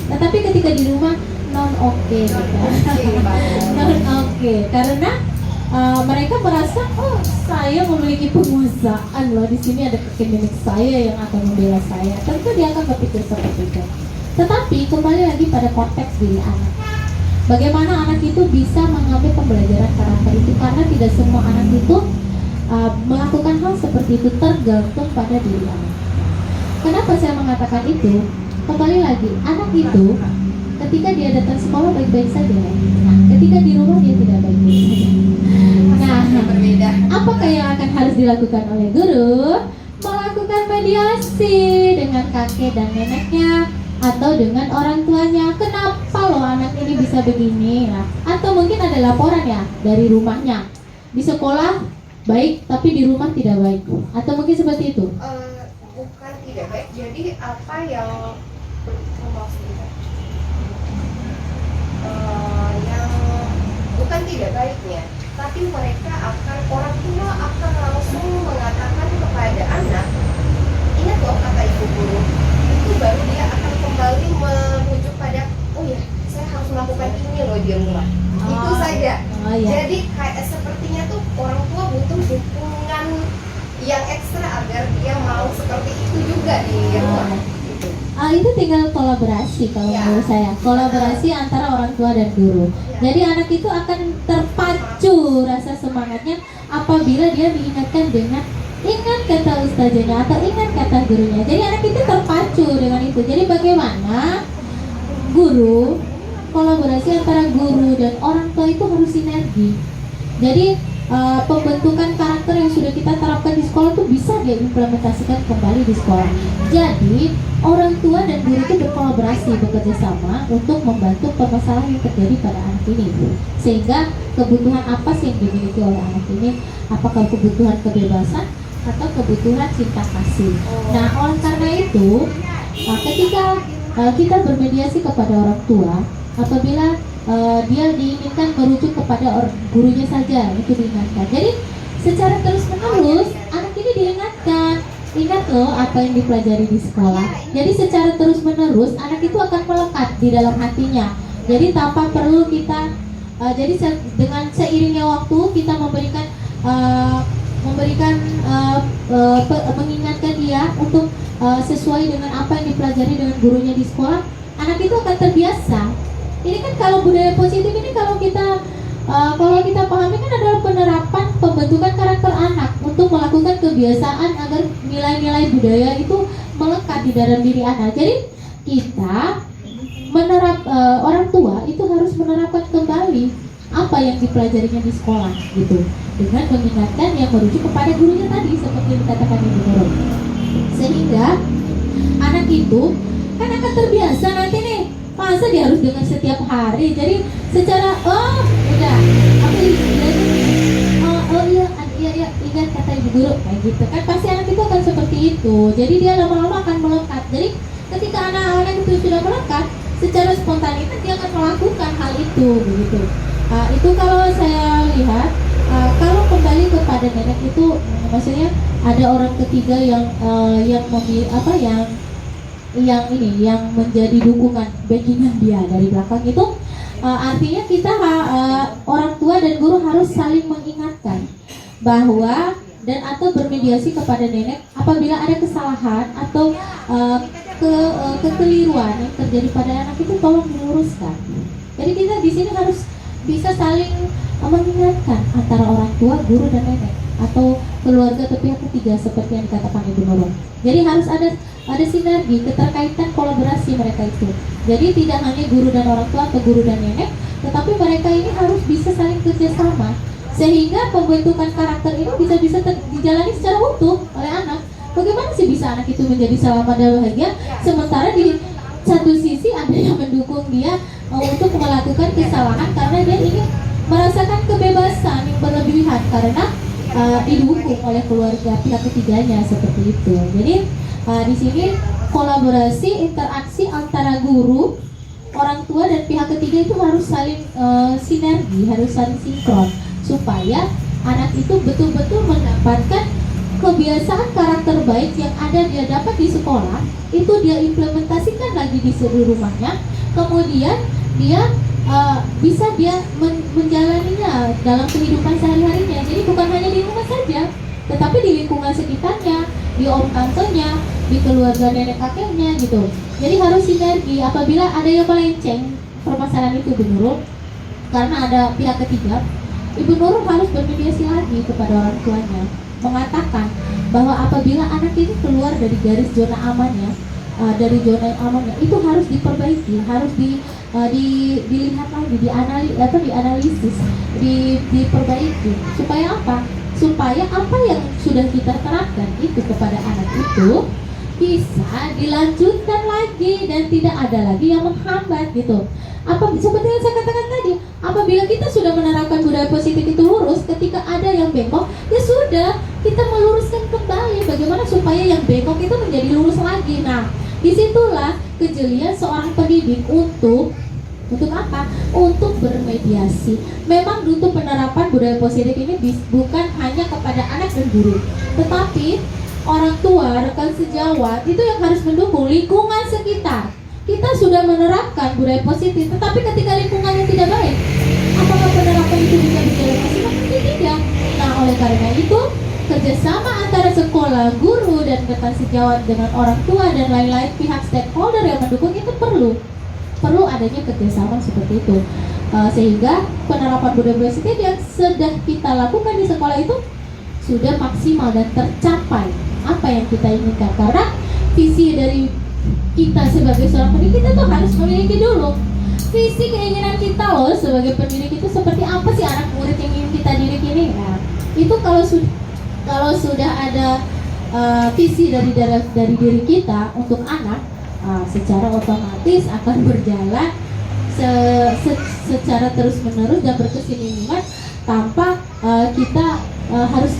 Tetapi ketika di rumah non oke gitu. Non oke karena mereka merasa oh saya memiliki penguasaan loh, di sini ada kakek nenek saya yang akan membela saya. Tentu dia akan berpikir seperti itu. Tetapi kembali lagi pada konteks diri anak. Bagaimana anak itu bisa mengambil pembelajaran karakter itu, karena tidak semua anak itu melakukan hal seperti itu, tergantung pada diri anak. Kenapa saya mengatakan itu? Kembali lagi, anak itu ketika dia datang sekolah baik-baik saja. Nah, ketika di rumah dia tidak baik-baik saja. Nah, berbeda. apakah yang akan harus dilakukan oleh guru? Melakukan mediasi dengan kakek dan neneknya atau dengan orang tuanya. Kenapa loh anak ini bisa begini? Nah, atau mungkin ada laporan ya dari rumahnya. Di sekolah baik tapi di rumah tidak baik. Atau mungkin seperti itu. Bukan tidak baik, jadi apa yang maksudnya yang bukan tidak baiknya, tapi mereka akan, orang tua akan langsung mengatakan kepada anak, ingat loh kata ibu guru, itu baru dia akan kembali merujuk pada, oh ya saya harus melakukan ini loh di rumah. Itu saja. Oh, iya. Jadi kayak sepertinya tuh orang tua butuh dukungan yang ekstra agar dia mau seperti itu juga di rumah. Gitu. Itu tinggal kolaborasi kalau Ya. menurut saya. Kolaborasi antara orang tua dan guru. Jadi anak itu akan terpacu rasa semangatnya apabila dia diingatkan dengan ingat kata ustazahnya atau ingat kata gurunya. Jadi anak itu terpacu dengan itu. Jadi bagaimana guru, kolaborasi antara guru dan orang tua itu harus sinergi. Jadi pembentukan karakter yang sudah kita terapkan di sekolah itu bisa dia implementasikan kembali di sekolah. Jadi orang tua dan guru itu berkolaborasi, bekerja sama untuk membantu permasalahan yang terjadi pada anak ini. Sehingga kebutuhan apa sih yang dimiliki oleh anak ini? Apakah kebutuhan kebebasan atau kebutuhan cinta kasih? Nah, oleh karena itu, ketika kita bermediasi kepada orang tua, apabila dia diinginkan merujuk kepada gurunya saja, itu diingatkan. Jadi secara terus menerus anak ini diingatkan, ingat loh apa yang dipelajari di sekolah. Jadi secara terus menerus anak itu akan melekat di dalam hatinya. Jadi tanpa perlu kita jadi dengan seiringnya waktu kita mengingatkan dia untuk sesuai dengan apa yang dipelajari dengan gurunya di sekolah, anak itu akan terbiasa. Ini kan kalau budaya positif ini kalau kita pahami kan adalah penerapan pembentukan karakter anak untuk melakukan kebiasaan agar nilai-nilai budaya itu melekat di dalam diri anak. Jadi kita orang tua itu harus menerapkan kembali apa yang dipelajarinya di sekolah gitu, dengan mengingatkan yang merujuk kepada gurunya tadi seperti yang dikatakan Ibu Nurul. Sehingga anak itu kan akan terbiasa nanti nih. Masa dia harus dengar setiap hari? Jadi secara udah apa iya ingat kata ibu guru kayak gitu kan, pasti anak itu akan seperti itu. Jadi dia lama-lama akan melekat. Jadi ketika anak-anak itu sudah melekat, secara spontanitas dia akan melakukan hal itu begitu. Itu kalau saya lihat, kalau kembali kepada nenek itu maksudnya ada orang ketiga yang yang menjadi dukungan backingan dia dari belakang itu, artinya kita orang tua dan guru harus saling mengingatkan bahwa dan atau bermediasi kepada nenek apabila ada kesalahan atau kekeliruan yang terjadi pada anak itu tolong diluruskan. Jadi kita di sini harus bisa saling mengingatkan antara orang tua, guru dan nenek atau keluarga atau pihak ketiga seperti yang dikatakan Ibu Nurul. Jadi harus ada sinergi, keterkaitan, kolaborasi mereka itu. Jadi tidak hanya guru dan orang tua atau guru dan nenek, tetapi mereka ini harus bisa saling kerjasama sehingga pembentukan karakter ini bisa dijalani secara utuh oleh anak. Bagaimana sih bisa anak itu menjadi selamat dan bahagia sementara di satu sisi ada yang mendukung dia untuk melakukan kesalahan karena dia ingin merasakan kebebasan yang berlebihan, karena didukung oleh keluarga pihak ketiganya seperti itu. Jadi di sini kolaborasi interaksi antara guru, orang tua dan pihak ketiga itu harus saling sinergi, harus saling sinkron supaya anak itu betul-betul mendapatkan kebiasaan karakter baik yang ada dia dapat di sekolah, itu dia implementasikan lagi di seluruh rumahnya, kemudian dia bisa dia menjalaninya dalam kehidupan sehari-harinya. Jadi bukan hanya di rumah saja, tetapi di lingkungan sekitarnya, di om tantenya, di keluarga nenek kakeknya gitu. Jadi harus sinergi. Apabila ada yang melenceng permasalahan itu Ibu Nurul, karena ada pihak ketiga, Ibu Nurul harus bermediasi lagi kepada orang tuanya, mengatakan bahwa apabila anak ini keluar dari garis zona amannya, dari zona amannya, itu harus diperbaiki, harus dilihat lagi, dianalisis, diperbaiki. Supaya apa? Supaya apa yang sudah kita terapkan itu kepada anak itu bisa dilanjutkan lagi dan tidak ada lagi yang menghambat gitu. Seperti yang saya katakan tadi, apabila kita sudah menerapkan budaya positif itu lurus, ketika ada yang bengkok, ya sudah, kita meluruskan kembali bagaimana supaya yang bengkok itu menjadi lurus lagi. Nah, disitulah kejelian seorang pendidik untuk apa? Untuk bermediasi. Memang untuk penerapan budaya positif ini bukan hanya kepada anak dan guru, tetapi orang tua, rekan sejawat itu yang harus mendukung, lingkungan sekitar. Kita sudah menerapkan budaya positif, tetapi ketika lingkungannya tidak baik, apakah penerapan itu bisa berjalan maksimal? Mungkin tidak. Nah, oleh karena itu, kerjasama antara sekolah, guru, dan rekan sejawat dengan orang tua dan lain-lain pihak stakeholder yang mendukung itu perlu adanya kerjasama seperti itu. Sehingga penerapan budaya positif yang sedang kita lakukan di sekolah itu sudah maksimal dan tercapai apa yang kita inginkan. Karena visi dari kita sebagai seorang pendidik, kita tuh harus memiliki dulu visi keinginan kita loh sebagai pendidik itu seperti apa sih anak murid yang ingin kita didik ini. Nah, itu kalau sudah ada visi dari diri kita untuk anak, secara otomatis akan berjalan secara terus menerus dan berkesinambungan tanpa kita harus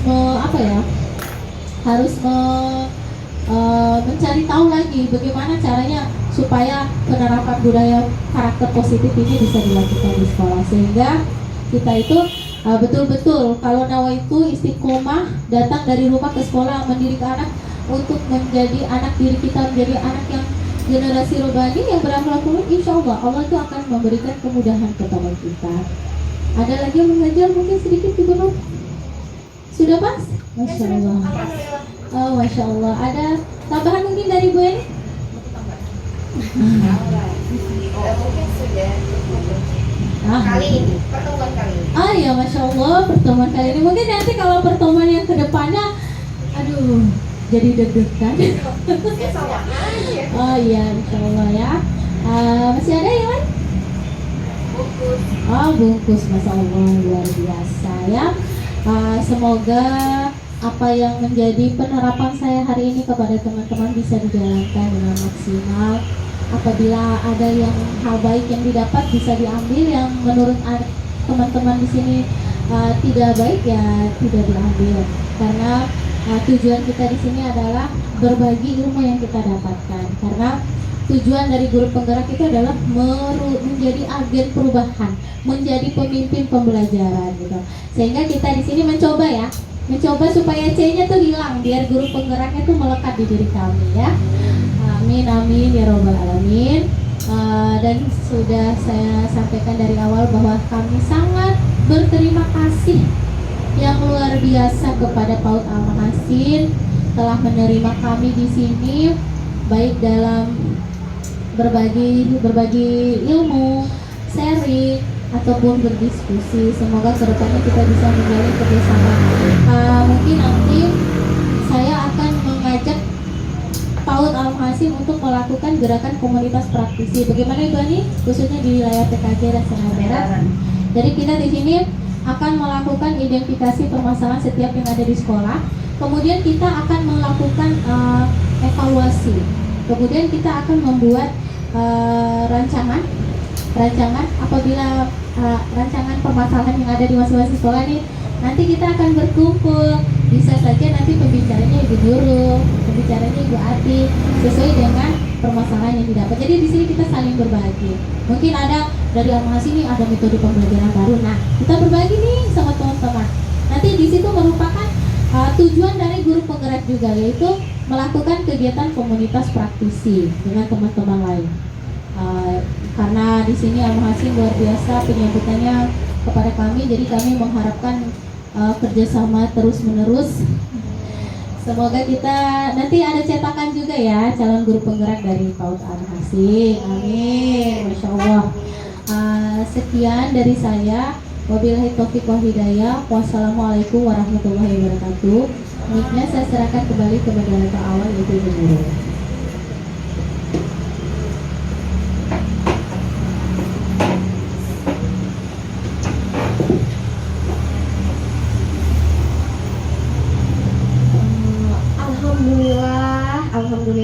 mencari tahu lagi bagaimana caranya supaya penerapan budaya karakter positif ini bisa dilakukan di sekolah. Sehingga kita itu betul-betul kalau nawaitu istiqomah datang dari rumah ke sekolah mendidik anak untuk menjadi anak diri kita, menjadi anak yang generasi robani yang berakhlak mulia, insya Allah Allah itu akan memberikan kemudahan kepada kita. Ada lagi yang mengajar mungkin sedikit Ibu Nur? Sudah Mas? Masya Allah. Oh, Masya Allah. Ada tambahan mungkin dari Bu Eni? Mungkin sudah kali ini, pertemuan kali ini. Ah ya, Masya Allah, pertemuan kali ini. Mungkin nanti kalau pertemuan yang kedepannya, aduh, jadi deg-degan. Sama aja. Oh iya, Insya Allah ya. Masih ada yang lain? Bungkus. Oh, bungkus, Masya Allah, luar biasa ya. Semoga apa yang menjadi penerapan saya hari ini kepada teman-teman bisa dijalankan dengan maksimal. Apabila ada yang hal baik yang didapat bisa diambil, yang menurut teman-teman di sini tidak baik ya tidak diambil. Karena tujuan kita di sini adalah berbagi ilmu yang kita dapatkan. Karena tujuan dari guru penggerak itu adalah menjadi agen perubahan, menjadi pemimpin pembelajaran gitu. Sehingga kita di sini mencoba supaya C-nya tuh hilang, biar guru penggeraknya tuh melekat di diri kami ya. Amin amin ya robbal alamin. Dan sudah saya sampaikan dari awal bahwa kami sangat berterima kasih yang luar biasa kepada PAUD Al-Mahasin telah menerima kami di sini, baik dalam berbagi ilmu, sharing ataupun berdiskusi. Semoga kedepannya kita bisa menjalin kerjasama. Mungkin nanti saya akan mengajak PAUD Al-Mahasin untuk melakukan gerakan komunitas praktisi. Bagaimana Ibu Ani? Khususnya di wilayah PKJ dan Senayan Barat. Jadi kita di sini akan melakukan identifikasi permasalahan setiap yang ada di sekolah. Kemudian kita akan melakukan evaluasi. Kemudian kita akan membuat rancangan apabila rancangan permasalahan yang ada di masing-masing sekolah ini nanti kita akan berkumpul. Bisa saja nanti pembicaranya Ibu Nurul, pembicaranya Ibu Ati, sesuai dengan permasalahan yang didapat. Jadi di sini kita saling berbagi. Mungkin ada dari Almas ini ada metode pembelajaran baru. Nah, kita berbagi nih sama teman-teman. Nanti di situ merupakan tujuan dari guru penggerak juga, yaitu melakukan kegiatan komunitas praktisi dengan teman-teman lain. Karena di sini Al-Mahasin luar biasa penyambutannya kepada kami, jadi kami mengharapkan kerjasama terus-menerus. Semoga kita nanti ada cetakan juga ya calon guru penggerak dari PAUD Al-Mahasin. Amin, Masya Allah. Sekian dari saya. Wabillahi taufiq wal hidayah. Wassalamualaikum warahmatullahi wabarakatuh. Mic-nya saya serahkan kembali ke moderator awal, yaitu Ibu Nurul.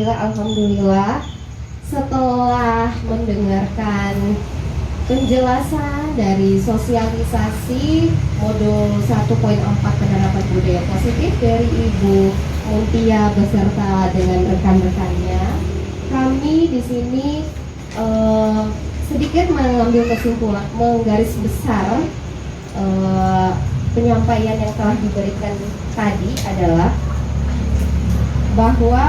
Alhamdulillah, setelah mendengarkan penjelasan dari sosialisasi modul 1.4 penerapan budaya positif dari Ibu Muntia beserta dengan rekan-rekannya, kami di sini sedikit mengambil kesimpulan, menggaris besar penyampaian yang telah diberikan tadi adalah bahwa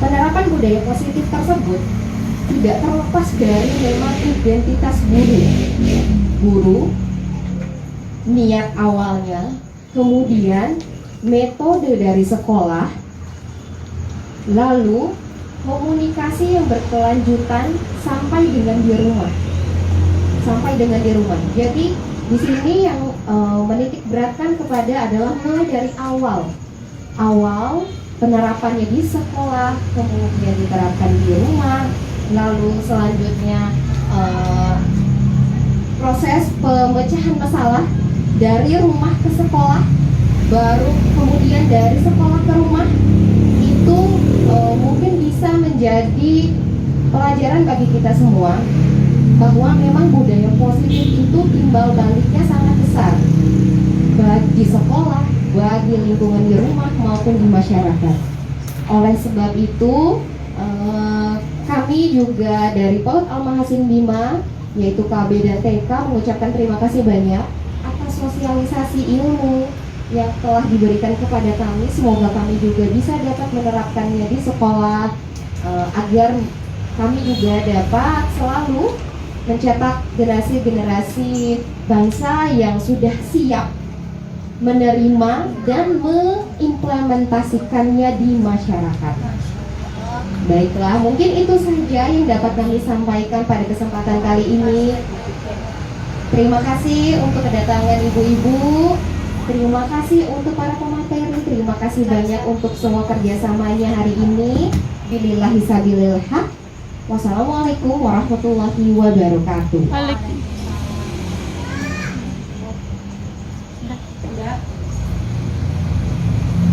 penerapan budaya positif tersebut tidak terlepas dari memang identitas guru, niat awalnya, kemudian metode dari sekolah, lalu komunikasi yang berkelanjutan sampai dengan di rumah. Jadi di sini yang menitik beratkan kepada adalah mulai dari awal penerapannya di sekolah, kemudian diterapkan di rumah, lalu selanjutnya proses pemecahan masalah dari rumah ke sekolah, baru kemudian dari sekolah ke rumah. Itu mungkin bisa menjadi pelajaran bagi kita semua bahwa memang budaya positif itu timbal baliknya sangat besar bagi sekolah, bagi lingkungan di rumah maupun di masyarakat. Oleh sebab itu kami juga dari PAUD Al-Mahasin Bima, yaitu KB dan TK, mengucapkan terima kasih banyak atas sosialisasi ilmu yang telah diberikan kepada kami. Semoga kami juga bisa dapat menerapkannya di sekolah, agar kami juga dapat selalu mencetak generasi-generasi bangsa yang sudah siap menerima dan mengimplementasikannya di masyarakat. Baiklah, mungkin itu saja yang dapat kami sampaikan pada kesempatan kali ini. Terima kasih untuk kedatangan ibu-ibu, terima kasih untuk para pemateri, terima kasih banyak untuk semua kerjasamanya hari ini. Billahi sabilillah. Wassalamualaikum warahmatullahi wabarakatuh.